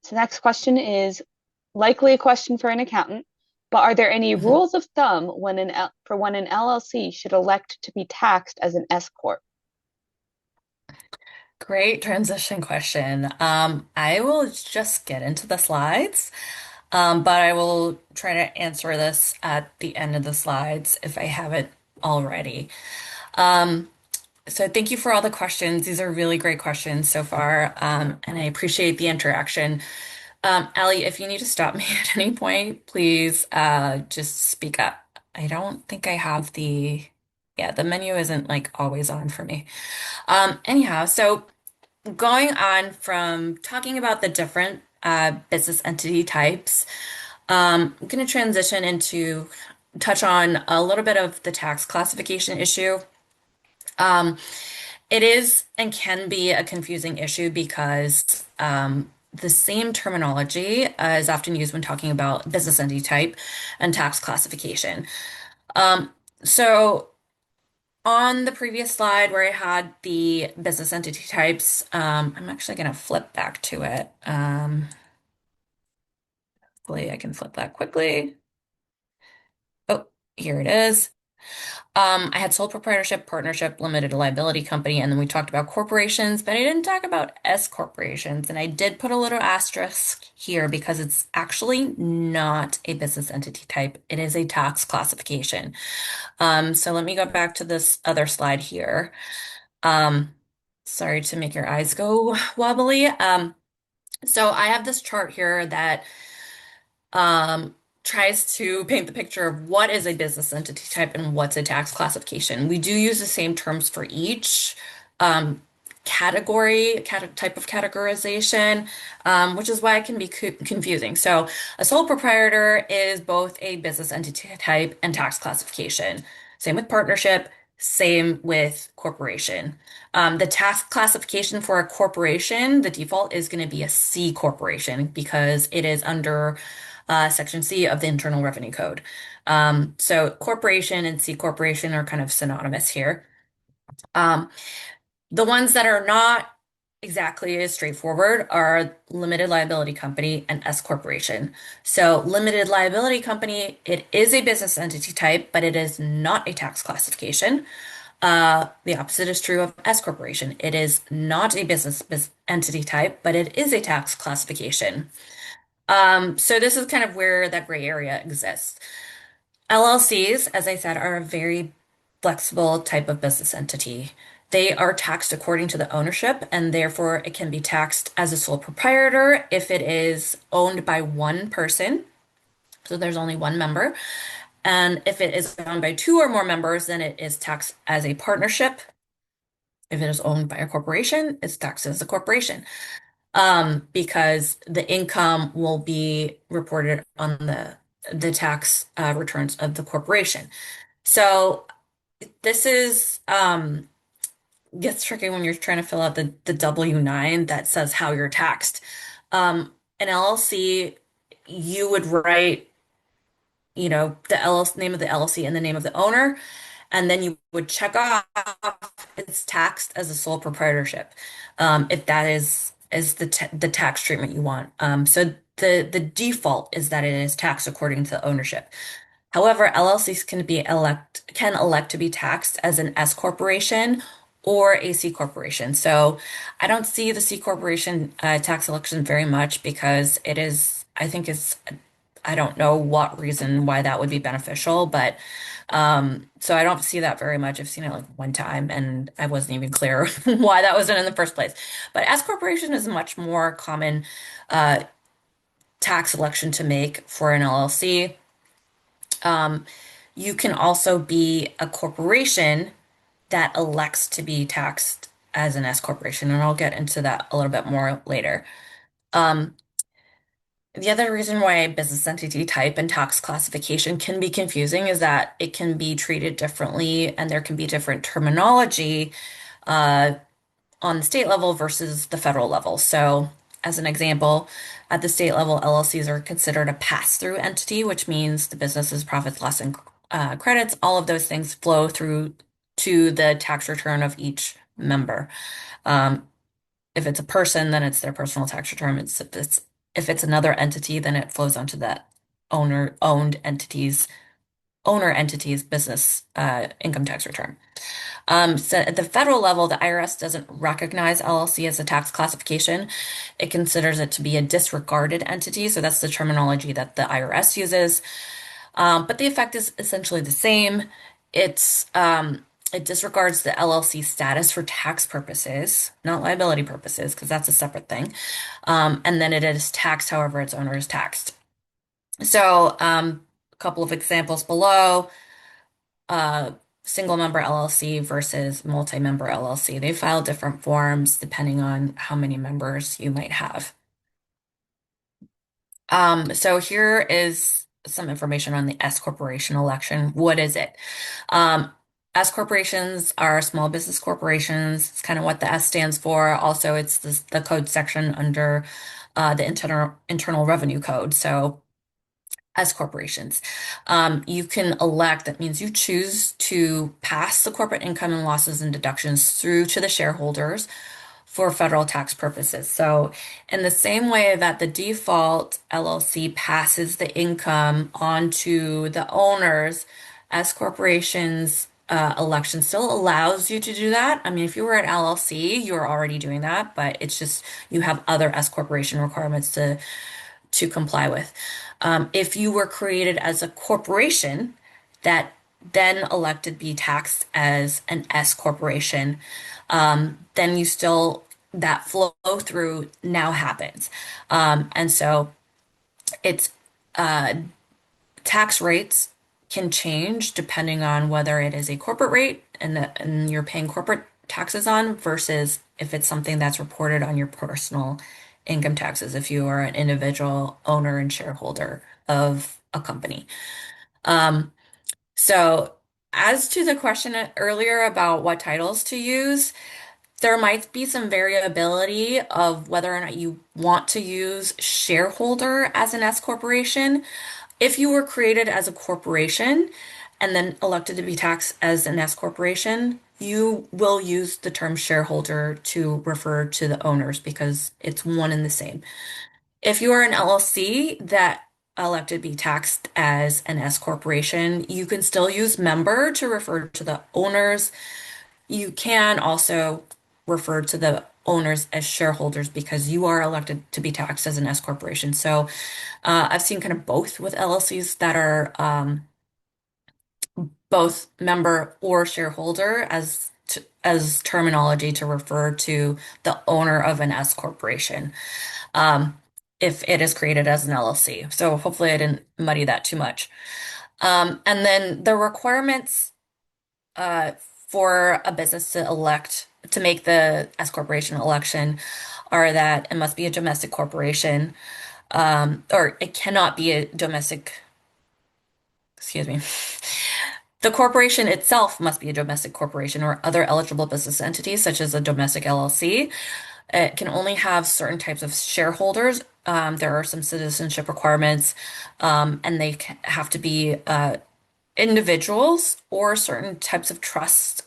so next question is likely a question for an accountant, but are there any Mhm. rules of thumb for when an LLC should elect to be taxed as an S Corp? Great transition question. I will just get into the slides, but I will try to answer this at the end of the slides if I haven't already. Um, so thank you for all the questions. These are really great questions so far, and I appreciate the interaction. Allie, if you need to stop me at any point, please just speak up. I don't think I have the menu isn't like always on for me. Anyhow, so going on from talking about the different business entity types, I'm going to transition into touch on a little bit of the tax classification issue. Um, it is and can be a confusing issue because the same terminology is often used when talking about business entity type and tax classification. Um, so on the previous slide where I had the business entity types, I'm actually going to flip back to it. Hopefully I can flip that quickly. Oh, here it is. I had sole proprietorship, partnership, limited liability company, and then we talked about corporations, but I didn't talk about S corporations. And I did put a little asterisk here because it's actually not a business entity type. It is a tax classification. So let me go back to this other slide here. Um, sorry to make your eyes go wobbly. So I have this chart here that um, tries to paint the picture of what is a business entity type and what's a tax classification. We do use the same terms for each um, type of categorization, which is why it can be confusing. So, a sole proprietor is both a business entity type and tax classification. Same with partnership, same with corporation. The tax classification for a corporation, the default is going to be a C corporation because it is under Section C of the Internal Revenue Code. So corporation and C corporation are kind of synonymous here. Um, the ones that are not exactly as straightforward are limited liability company and S corporation. So limited liability company, it is a business entity type, but it is not a tax classification. The opposite is true of S corporation. It is not a business entity type, but it is a tax classification. So this is kind of where that gray area exists. LLCs, as I said, are a very flexible type of business entity. They are taxed according to the ownership, and therefore it can be taxed as a sole proprietor if it is owned by one person. So there's only one member. And if it is owned by two or more members, then it is taxed as a partnership. If it is owned by a corporation, it's taxed as a corporation. Because the income will be reported on the tax returns of the corporation. So this is gets tricky when you're trying to fill out the W-9 that says how you're taxed. An LLC, you would write, the LLC, name of the LLC and the name of the owner, and then you would check off it's taxed as a sole proprietorship, if that is the tax treatment you want. So the default is that it is taxed according to ownership. However, LLCs can elect to be taxed as an S corporation or a C corporation. So I don't see the C corporation tax election very much because it is, I think is, I don't know what reason why that would be beneficial, but so I don't see that very much. I've seen it like one time and I wasn't even clear why that wasn't in the first place. But S corporation is a much more common uh, tax election to make for an LLC. Um, you can also be a corporation that elects to be taxed as an S corporation, and I'll get into that a little bit more later. Um, the other reason why business entity type and tax classification can be confusing is that it can be treated differently and there can be different terminology uh, on the state level versus the federal level. So, as an example, at the state level, LLCs are considered a pass-through entity, which means the business's profits, loss, and credits, all of those things flow through to the tax return of each member. Um, if it's a person, then it's their personal tax return. If it's another entity, then it flows onto that owner entity's business income tax return. So at the federal level, the IRS doesn't recognize LLC as a tax classification. It considers it to be a disregarded entity. So that's the terminology that the IRS uses. But the effect is essentially the same. It disregards the LLC status for tax purposes, not liability purposes, because that's a separate thing. And then it is taxed however its owner is taxed. So, a couple of examples below. Uh, Single member LLC versus multi-member LLC. They file different forms depending on how many members you might have. So here is some information on the S corporation election. What is it? Um, S corporations are small business corporations. It's kind of what the S stands for. Also, it's the code section under the Internal Revenue Code. So S corporations. You can elect, that means you choose to pass the corporate income and losses and deductions through to the shareholders for federal tax purposes. So, in the same way that the default LLC passes the income onto the owners, S corporations election still allows you to do that. I mean, if you were an LLC, you're already doing that, but it's just you have other S corporation requirements to comply with. If you were created as a corporation that then elected be taxed as an S corporation, then that flow through now happens. And so it's uh, tax rates can change depending on whether it is a corporate rate and you're paying corporate taxes on versus if it's something that's reported on your personal income taxes if you are an individual owner and shareholder of a company. Um, so as to the question earlier about what titles to use, there might be some variability of whether or not you want to use shareholder as an S corporation. If you were created as a corporation and then elected to be taxed as an S corporation, you will use the term shareholder to refer to the owners because it's one and the same. If you are an LLC that elected to be taxed as an S corporation, you can still use member to refer to the owners. You can also refer to the owners as shareholders because you are elected to be taxed as an S corporation. So I've seen kind of both with LLCs that are both member or shareholder as terminology to refer to the owner of an S corporation um, if it is created as an LLC. So hopefully I didn't muddy that too much. And then the requirements uh, for a business to make the S corporation election are that it must be a domestic corporation, or it cannot be a domestic, excuse me. The corporation itself must be a domestic corporation or other eligible business entities, such as a domestic LLC. It can only have certain types of shareholders. There are some citizenship requirements, and they have to be individuals or certain types of trusts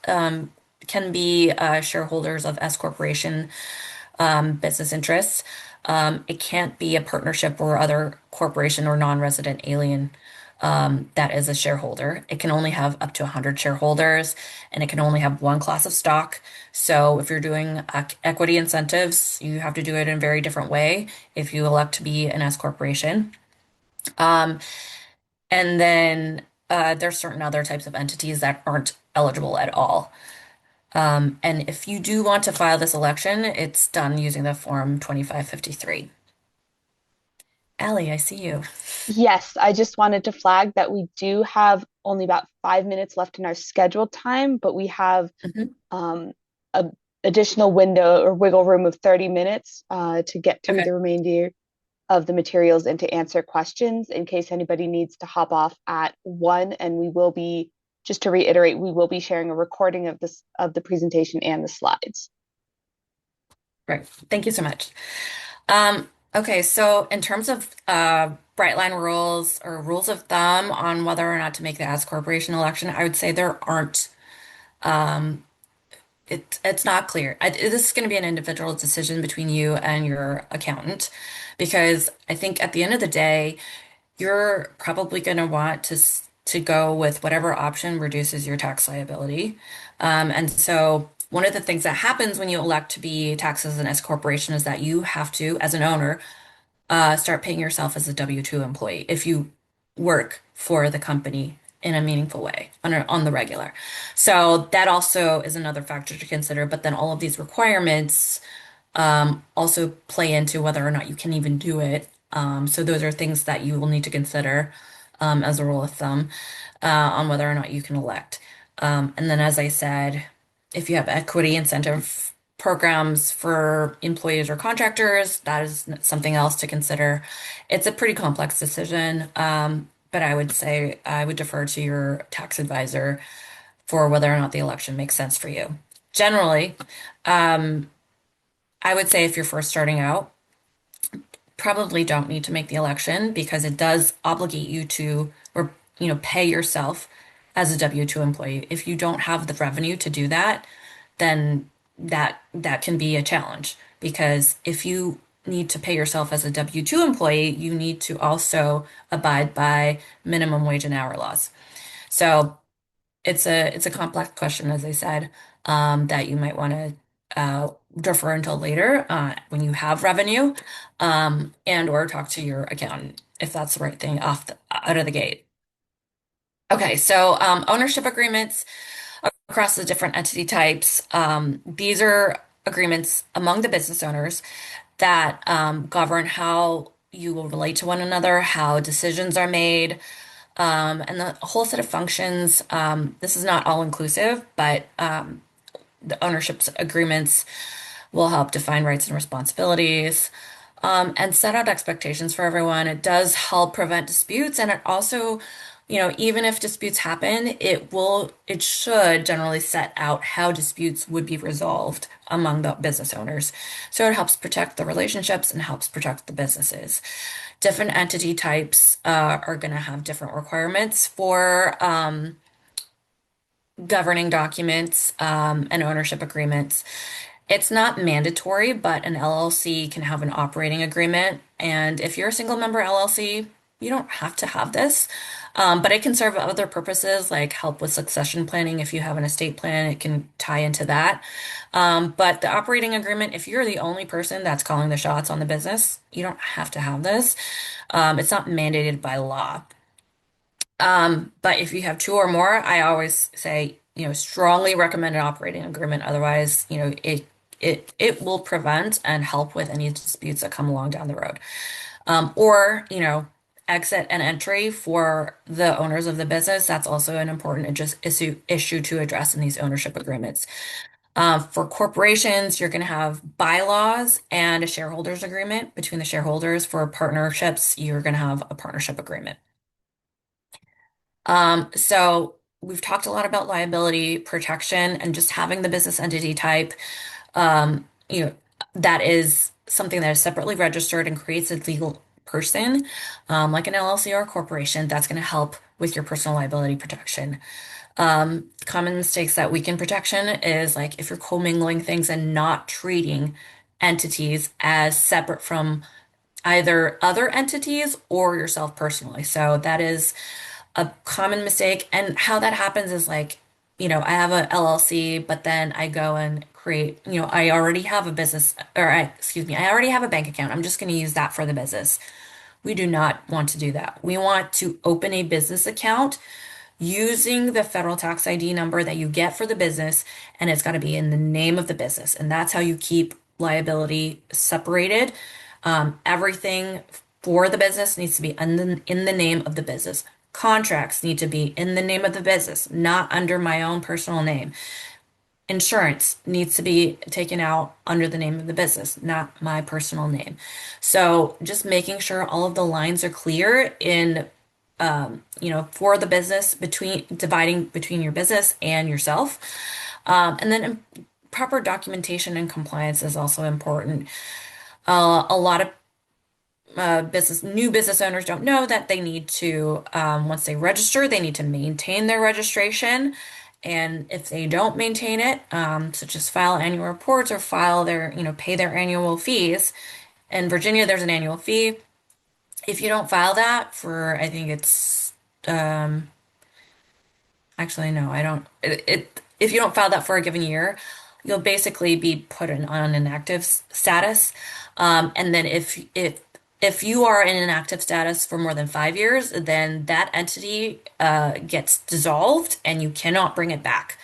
can be shareholders of S corporation business interests. It can't be a partnership or other corporation or non-resident alien that is a shareholder. It can only have up to 100 shareholders and it can only have one class of stock. So if you're doing equity incentives, you have to do it in a very different way if you elect to be an S corporation. Um, and then there's certain other types of entities that aren't eligible at all. And if you do want to file this election, it's done using the Form 2553. Allie, I see you. Yes, I just wanted to flag that we do have only about 5 minutes left in our scheduled time, but we have Mhm. a additional window or wiggle room of 30 minutes to get through Okay, the remainder of the materials and to answer questions in case anybody needs to hop off at 1. And we will be, just to reiterate, we will be sharing a recording of the presentation and the slides. great. Thank you so much. Um, Okay, so in terms of bright line rules or rules of thumb on whether or not to make the S corporation election, I would say there aren't. Um, it's not clear. This is going to be an individual decision between you and your accountant, because I think at the end of the day, you're probably going to want to go with whatever option reduces your tax liability. And so one of the things that happens when you elect to be taxed as an S corporation is that you have to, as an owner, start paying yourself as a W-2 employee if you work for the company in a meaningful way on the regular. So that also is another factor to consider. But then all of these requirements also play into whether or not you can even do it. So those are things that you will need to consider as a rule of thumb on whether or not you can elect. And then, as I said, if you have equity incentive programs for employees or contractors, that is something else to consider. It's a pretty complex decision, but I would say I would defer to your tax advisor for whether or not the election makes sense for you. Generally, um, I would say if you're first starting out, probably don't need to make the election because it does obligate you to, or pay yourself as a W-2 employee. If you don't have the revenue to do that, then that can be a challenge because if you need to pay yourself as a W-2 employee, you need to also abide by minimum wage and hour laws. So it's a complex question, as I said, that you might want to defer until later when you have revenue, and or talk to your accountant if that's the right thing out of the gate. Okay, so ownership agreements across the different entity types. These are agreements among the business owners that govern how you will relate to one another, how decisions are made, and the whole set of functions. This is not all inclusive, but the ownership agreements will help define rights and responsibilities, and set out expectations for everyone. It does help prevent disputes, and it also, even if disputes happen, it should generally set out how disputes would be resolved among the business owners. So it helps protect the relationships and helps protect the businesses. Different entity types are going to have different requirements for governing documents and ownership agreements. It's not mandatory, but an LLC can have an operating agreement. And if you're a single member LLC, you don't have to have this. But it can serve other purposes like help with succession planning. If you have an estate plan, it can tie into that. But the operating agreement, if you're the only person that's calling the shots on the business, you don't have to have this. It's not mandated by law. But if you have two or more, I always say, strongly recommend an operating agreement. Otherwise, it will prevent and help with any disputes that come along down the road. Or, exit and entry for the owners of the business. That's also an important just issue to address in these ownership agreements. For corporations, you're going to have bylaws and a shareholders agreement between the shareholders. For partnerships, you're going to have a partnership agreement. So we've talked a lot about liability protection and just having the business entity type, um, you know, that is something that is separately registered and creates a legal person, like an LLC or a corporation, that's going to help with your personal liability protection. Common mistakes that weaken protection is like if you're commingling things and not treating entities as separate from either other entities or yourself personally. So that is a common mistake. And how that happens is like, I have a LLC, but then I go and create, I already have a business, or excuse me, I already have a bank account. I'm just going to use that for the business. We do not want to do that. We want to open a business account using the federal tax ID number that you get for the business, and it's got to be in the name of the business. And that's how you keep liability separated. Everything for the business needs to be in the name of the business. Contracts need to be in the name of the business, not under my own personal name. Insurance needs to be taken out under the name of the business, not my personal name. So just making sure all of the lines are clear in, for the business between dividing between your business and yourself. And then proper documentation and compliance is also important. A lot of new business owners don't know that they need to, once they register, they need to maintain their registration. And if they don't maintain it, such as file annual reports or pay their annual fees. In Virginia, there's an annual fee. If you don't file that for, I think it's, um, actually, no, I don't. If you don't file that for a given year, you'll basically be put on inactive status. And then if you are in inactive status for more than 5 years, then that entity gets dissolved and you cannot bring it back.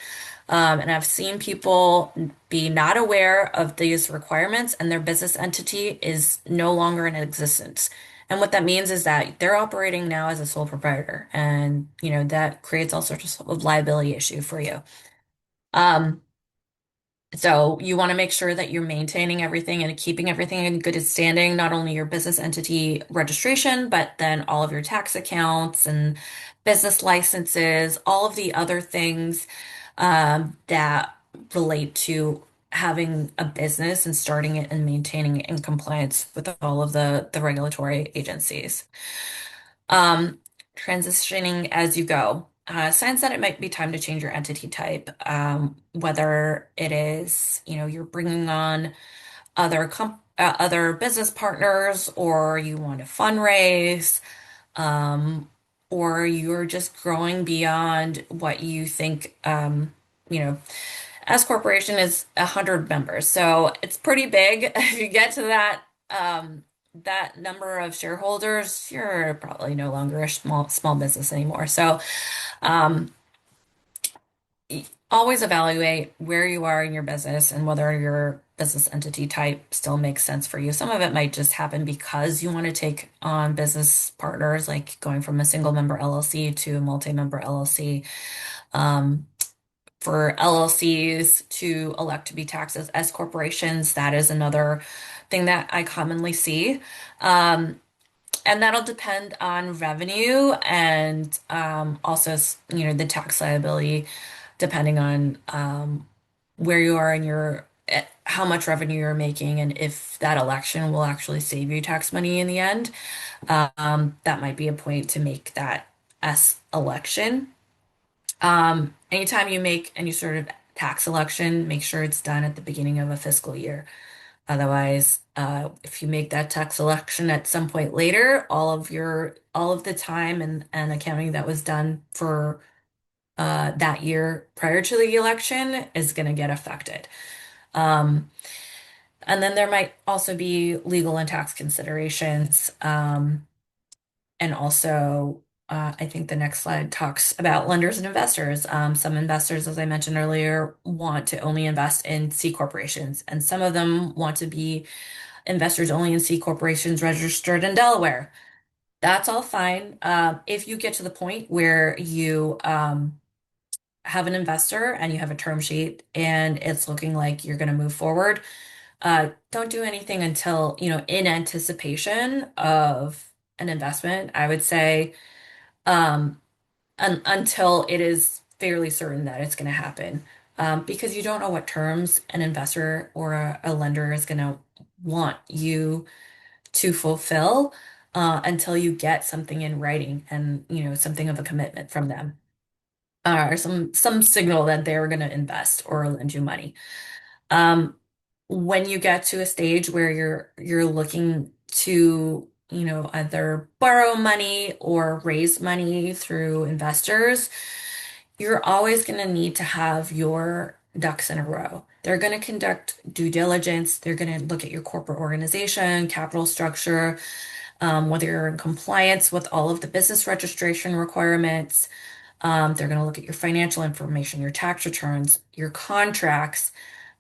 And I've seen people be not aware of these requirements and their business entity is no longer in existence. And what that means is that they're operating now as a sole proprietor, and that creates all sorts of liability issue for you. Um, so you want to make sure that you're maintaining everything and keeping everything in good standing, not only your business entity registration, but then all of your tax accounts and business licenses, all of the other things that relate to having a business and starting it and maintaining it in compliance with all of the regulatory agencies. Um, Transitioning as you go. Signs that it might be time to change your entity type, whether it is, you're bringing on other business partners, or you want to fundraise, um, or you're just growing beyond what you think, you know, S Corporation is 100 members, so it's pretty big. If you get to that number of shareholders, you're probably no longer a small business anymore. So um, always evaluate where you are in your business and whether your business entity type still makes sense for you. Some of it might just happen because you want to take on business partners, like going from a single member LLC to a multi-member LLC. Um, for LLCs to elect to be taxed as S corporations, that is another thing that I commonly see. Um, and that'll depend on revenue and also, the tax liability, depending on where you are in how much revenue you're making, and if that election will actually save you tax money in the end. That might be a point to make that S election. Anytime you make any sort of tax election, make sure it's done at the beginning of a fiscal year. Otherwise, if you make that tax election at some point later, all of the time and accounting that was done for that year prior to the election is going to get affected. Um, and then there might also be legal and tax considerations. And also, I think the next slide talks about lenders and investors. Some investors, as I mentioned earlier, want to only invest in C corporations, and some of them want to be investors only in C corporations registered in Delaware. That's all fine. If you get to the point where you have an investor and you have a term sheet and it's looking like you're going to move forward, don't do anything until, in anticipation of an investment. I would say until it is fairly certain that it's going to happen, because you don't know what terms an investor or a lender is going to want you to fulfill until you get something in writing and something of a commitment from them, or some signal that they're going to invest or lend you money. Um, when you get to a stage where you're looking to, either borrow money or raise money through investors, you're always going to need to have your ducks in a row. They're going to conduct due diligence. They're going to look at your corporate organization, capital structure, whether you're in compliance with all of the business registration requirements. They're going to look at your financial information, your tax returns, your contracts,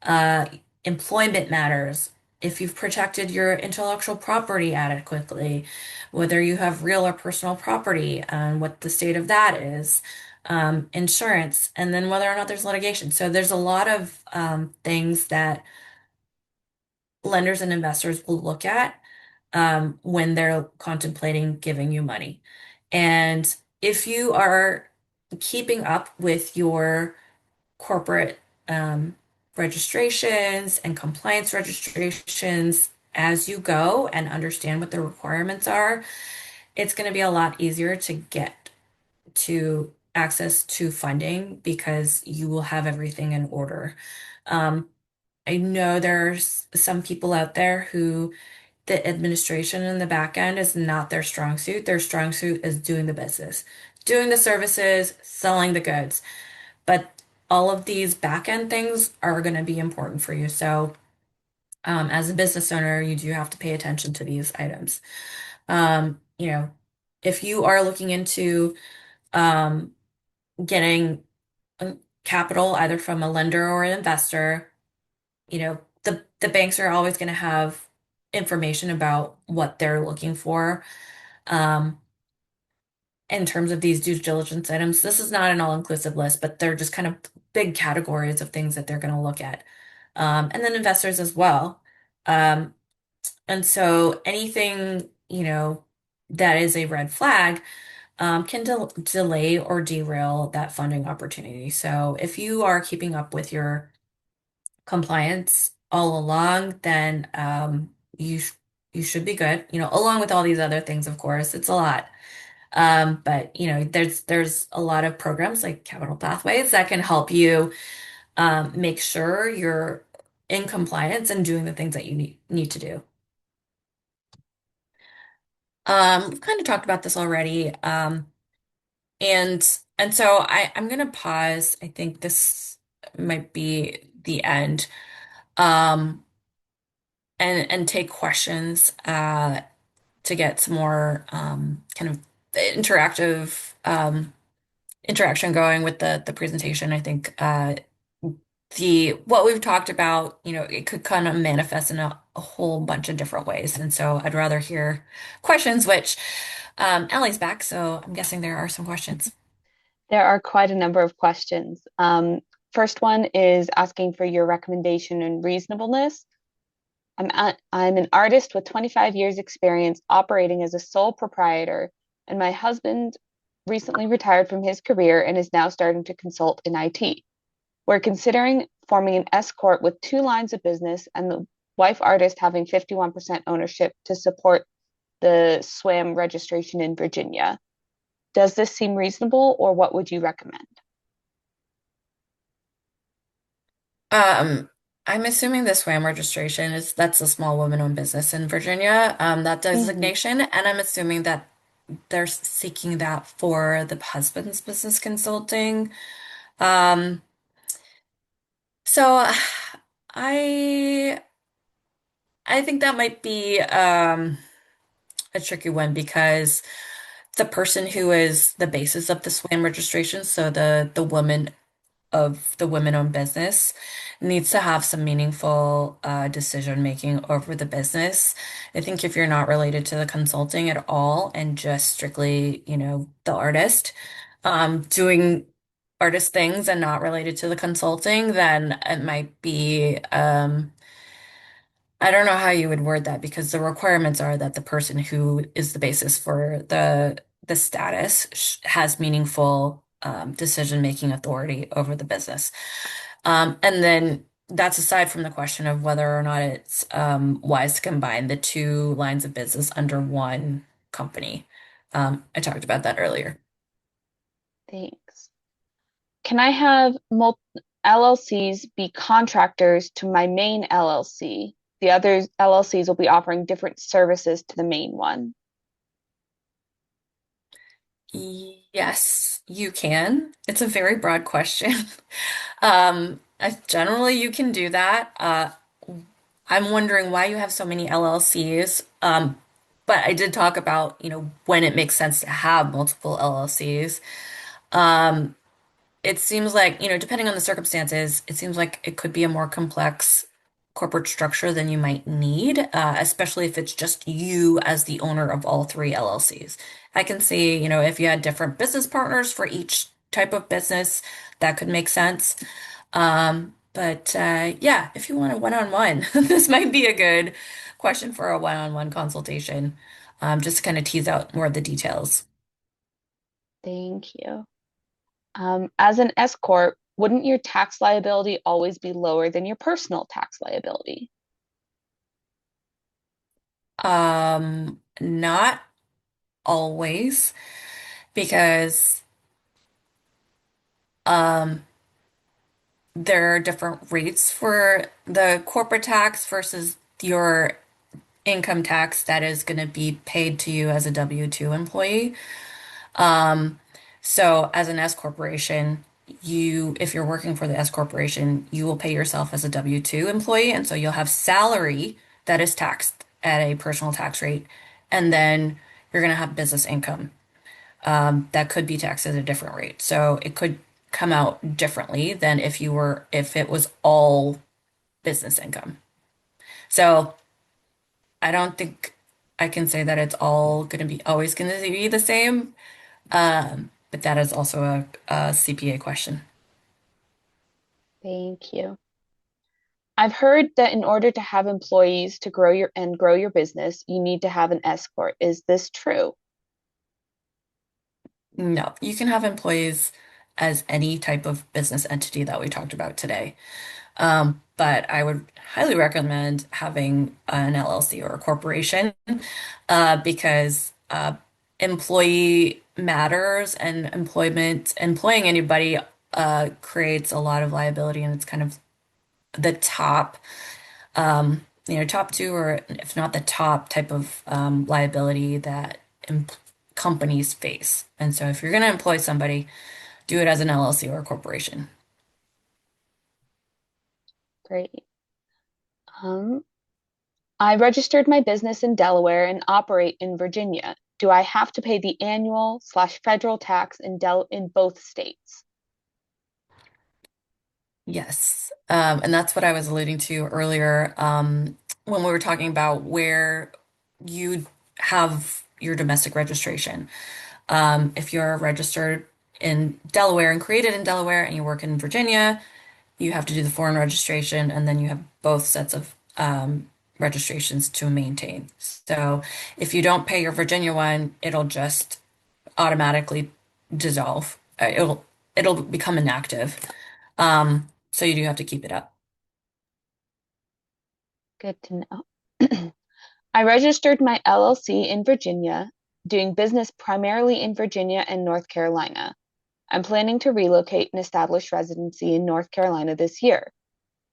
uh, employment matters, if you've protected your intellectual property adequately, whether you have real or personal property, and what the state of that is, insurance, and then whether or not there's litigation. So there's a lot of things that lenders and investors will look at when they're contemplating giving you money. And if you are keeping up with your corporate registrations and compliance registrations as you go and understand what the requirements are, it's going to be a lot easier to get to access to funding because you will have everything in order. Um, I know there's some people out there who the administration in the back end is not their strong suit. Their strong suit is doing the business, doing the services, selling the goods. But all of these back end things are going to be important for you. So, as a business owner, you do have to pay attention to these items. You know, if you are looking into um, getting capital either from a lender or an investor, the banks are always going to have information about what they're looking for. Um, in terms of these due diligence items, this is not an all-inclusive list, but they're just kind of big categories of things that they're going to look at. And then investors as well. Um, and so anything, that is a red flag, can delay or derail that funding opportunity. So if you are keeping up with your compliance all along, then you should be good. Along with all these other things, of course, it's a lot. But there's a lot of programs like Capital Pathways that can help you make sure you're in compliance and doing the things that you need to do. We've kind of talked about this already. And so I'm gonna pause. I think this might be the end. Um, and take questions to get some more kind of interactive interaction going with the presentation. I think the what we've talked about, it could kind of manifest in a whole bunch of different ways. And so I'd rather hear questions, which Ellie's back, so I'm guessing there are some questions. There are quite a number of questions. First one is asking for your recommendation and reasonableness. I'm an artist with 25 years experience operating as a sole proprietor, and my husband recently retired from his career and is now starting to consult in IT. We're considering forming an S-Corp with two lines of business and the wife artist having 51% ownership to support the SWAM registration in Virginia. Does this seem reasonable, or what would you recommend? Um, I'm assuming the SWAM registration that's a small woman-owned business in Virginia, that Mhm. designation, and I'm assuming that they're seeking that for the husband's business consulting. Um, so I I think that might be a tricky one because the person who is the basis of the SWAM registration, so the woman of the women-owned business needs to have some meaningful decision making over the business. I think if you're not related to the consulting at all and just strictly, the artist, doing artist things and not related to the consulting, then it might be, I don't know how you would word that because the requirements are that the person who is the basis for the status has meaningful decision-making authority over the business. And then that's aside from the question of whether or not it's wise to combine the two lines of business under one company. I talked about that earlier. Thanks. Can I have LLCs be contractors to my main LLC? The other LLCs will be offering different services to the main one. Yes, you can. It's a very broad question. Generally, you can do that. I'm wondering why you have so many LLCs. But I did talk about, when it makes sense to have multiple LLCs. Um, it seems like, depending on the circumstances, it seems like it could be a more complex corporate structure than you might need, especially if it's just you as the owner of all three LLCs. I can see, if you had different business partners for each type of business, that could make sense. But yeah, if you want a one-on-one, this might be a good question for a one-on-one consultation, just to kind of tease out more of the details. Thank you. As an S Corp, wouldn't your tax liability always be lower than your personal tax liability? Not always, because um, there are different rates for the corporate tax versus your income tax that is going to be paid to you as a W-2 employee. Um, so as an S corporation, if you're working for the S corporation, you will pay yourself as a W-2 employee, and so you'll have salary that is taxed at a personal tax rate, and then you're going to have business income that could be taxed at a different rate. So it could come out differently than if it was all business income. So I don't think I can say that it's all going to be always going to be the same. But that is also a CPA question. Thank you. I've heard that in order to have employees to grow your business, you need to have an S-Corp. Is this true? No, you can have employees as any type of business entity that we talked about today. But I would highly recommend having an LLC or a corporation because employee matters, and employing anybody creates a lot of liability, and it's kind of the top, top two, or if not the top type of liability that em companies face. And so if you're going to employ somebody, do it as an LLC or a corporation. Great. Um, I registered my business in Delaware and operate in Virginia. Do I have to pay the annual/federal tax in both states? Yes. And that's what I was alluding to earlier, when we were talking about where you have your domestic registration. If you're registered in Delaware and created in Delaware and you work in Virginia, you have to do the foreign registration, and then you have both sets of registrations to maintain. So if you don't pay your Virginia one, it'll just automatically dissolve. It'll become inactive. So you do have to keep it up. Good to know. I registered my LLC in Virginia, doing business primarily in Virginia and North Carolina. I'm planning to relocate and establish residency in North Carolina this year,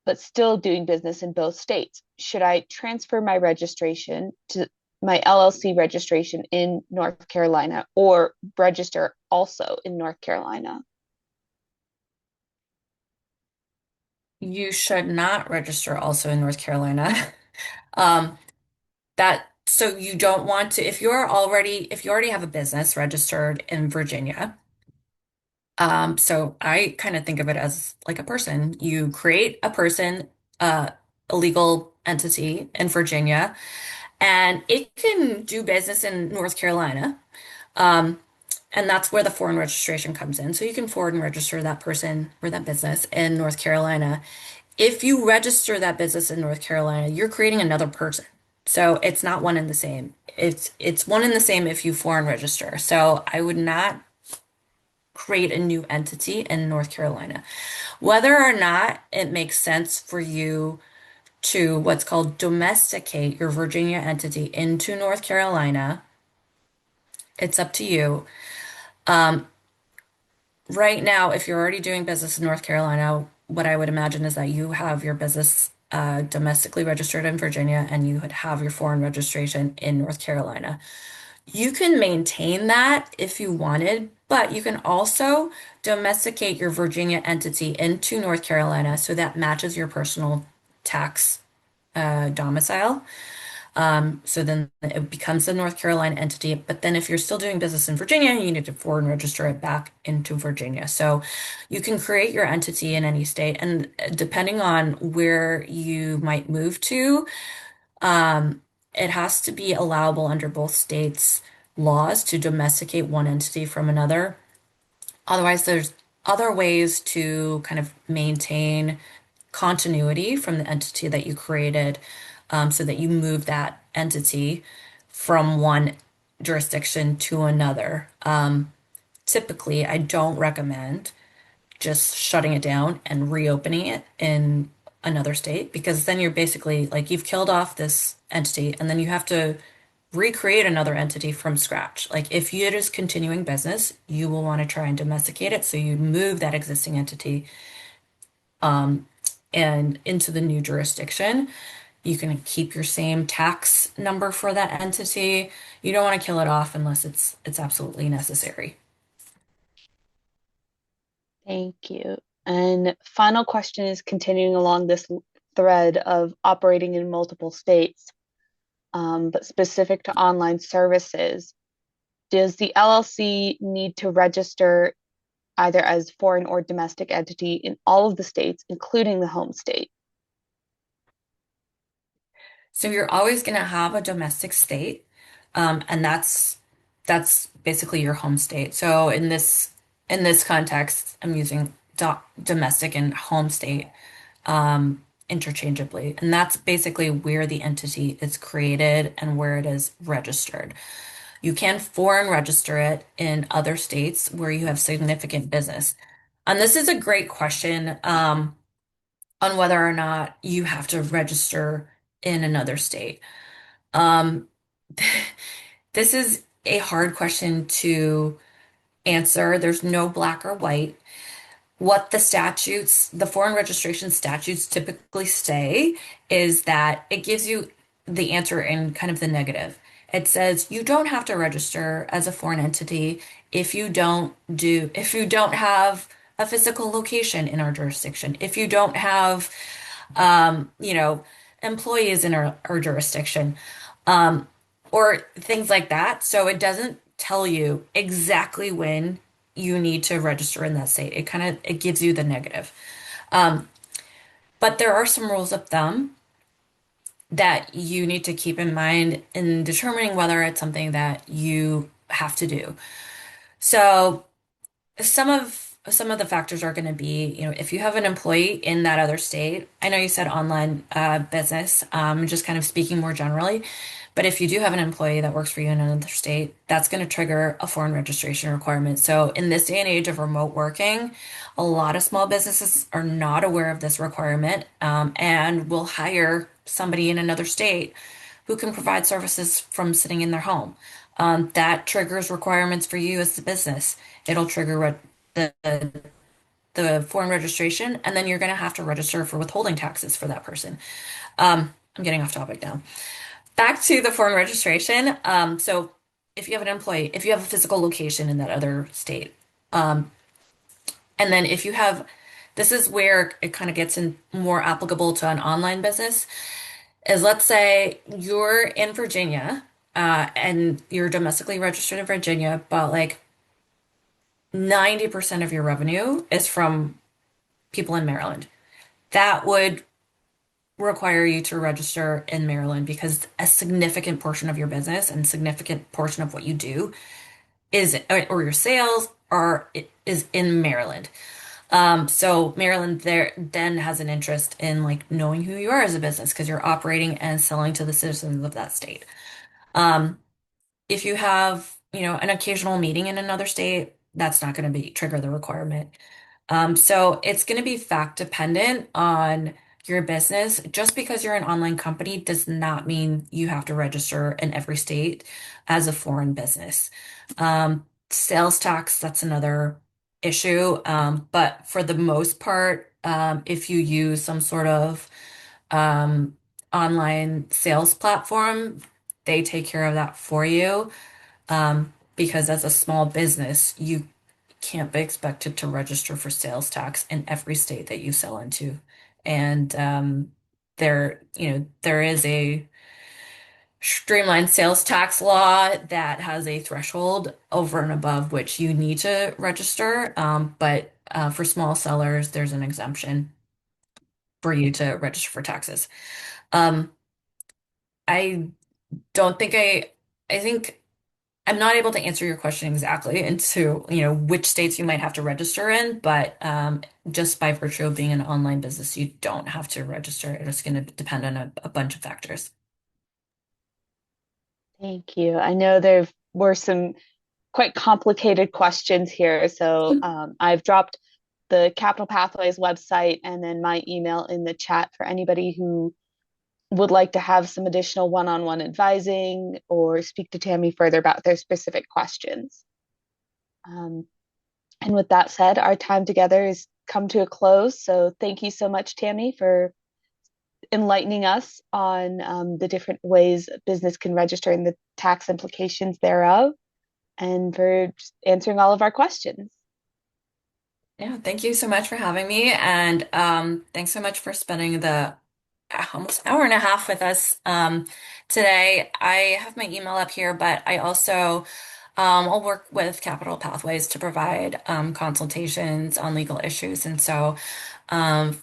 but still doing business in both states. Should I transfer my LLC registration in North Carolina or register also in North Carolina? You should not register also in North Carolina. Um, so you don't want to, if you already have a business registered in Virginia, so I kind of think of it as like a person. You create uh, a legal entity in Virginia, and it can do business in North Carolina. Um, and that's where the foreign registration comes in. So you can foreign register that person or that business in North Carolina. If you register that business in North Carolina, you're creating another person. So it's not one and the same. It's one and the same if you foreign register. So I would not create a new entity in North Carolina. Whether or not it makes sense for you to what's called domesticate your Virginia entity into North Carolina, it's up to you. Um, Right now, if you're already doing business in North Carolina, what I would imagine is that you have your business domestically registered in Virginia, and you would have your foreign registration in North Carolina. You can maintain that if you wanted, but you can also domesticate your Virginia entity into North Carolina so that matches your personal tax domicile. So then it becomes a North Carolina entity. But then if you're still doing business in Virginia, you need to foreign register it back into Virginia. So you can create your entity in any state. And depending on where you might move to, it has to be allowable under both states' laws to domesticate one entity from another. Otherwise, there's other ways to kind of maintain continuity from the entity that you created, so that you move that entity from one jurisdiction to another. Typically, I don't recommend just shutting it down and reopening it in another state because then you're basically like you've killed off this entity and then you have to recreate another entity from scratch. Like if it is continuing business, you will want to try and domesticate it. So you move that existing entity um, and into the new jurisdiction. You can keep your same tax number for that entity. You don't want to kill it off unless it's absolutely necessary. Thank you. And final question is continuing along this thread of operating in multiple states, but specific to online services. Does the LLC need to register either as foreign or domestic entity in all of the states, including the home state? So you're always going to have a domestic state, and that's basically your home state. So in this context, I'm using domestic and home state interchangeably, and that's basically where the entity is created and where it is registered. You can foreign register it in other states where you have significant business. And this is a great question on whether or not you have to register in another state. Um, this is a hard question to answer. There's no black or white. What the statutes, the foreign registration statutes typically say is that it gives you the answer in kind of the negative. It says you don't have to register as a foreign entity if you don't have a physical location in our jurisdiction, if you don't have you know, employees in our jurisdiction, um, or things like that. So it doesn't tell you exactly when you need to register in that state. It gives you the negative. Um, but there are some rules of thumb that you need to keep in mind in determining whether it's something that you have to do. So some of the factors are going to be, you know, if you have an employee in that other state. I know you said online business, just kind of speaking more generally, but if you do have an employee that works for you in another state, that's going to trigger a foreign registration requirement. So in this day and age of remote working, a lot of small businesses are not aware of this requirement, and will hire somebody in another state who can provide services from sitting in their home. That triggers requirements for you as the business. It'll trigger the the foreign registration, and then you're going to have to register for withholding taxes for that person. I'm getting off topic now. Back to the foreign registration. So if you have an employee, if you have a physical location in that other state, um, and then if you have, this is where it kind of gets in more applicable to an online business, is let's say you're in Virginia, and you're domestically registered in Virginia, but like 90% of your revenue is from people in Maryland. That would require you to register in Maryland because a significant portion of your business and significant portion of what you do is, or your sales is in Maryland. So Maryland there then has an interest in like knowing who you are as a business because you're operating and selling to the citizens of that state. Um, if you have, you know, an occasional meeting in another state, that's not going to be trigger the requirement. So it's going to be fact dependent on your business. Just because you're an online company does not mean you have to register in every state as a foreign business. Sales tax, that's another issue. But for the most part, if you use some sort of um, online sales platform, they take care of that for you. Because as a small business, you can't be expected to register for sales tax in every state that you sell into. And there is a streamlined sales tax law that has a threshold over and above which you need to register. But for small sellers, there's an exemption for you to register for taxes. Um, I don't think I think I'm not able to answer your question exactly into, you know, which states you might have to register in, but just by virtue of being an online business, you don't have to register. It's going to depend on a bunch of factors. Thank you. I know there were some quite complicated questions here, so I've dropped the Capital Pathways website and then my email in the chat for anybody who would like to have some additional one-on-one advising or speak to Tammy further about their specific questions. And with that said, our time together has come to a close. So thank you so much, Tammy, for enlightening us on the different ways business can register and the tax implications thereof, and for answering all of our questions. Yeah, thank you so much for having me. And thanks so much for spending the almost hour and a half with us today. I have my email up here, but I also I'll work with Capital Pathways to provide consultations on legal issues. And so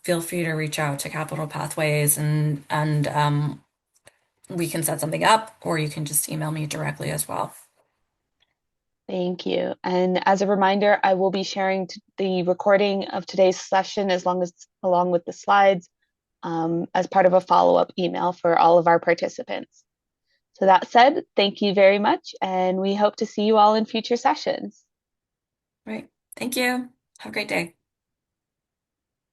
feel free to reach out to Capital Pathways and we can set something up, or you can just email me directly as well. Thank you. And as a reminder, I will be sharing the recording of today's session along with the slides as part of a follow-up email for all of our participants. So that said, thank you very much, and we hope to see you all in future sessions. Right. Thank you. Have a great day.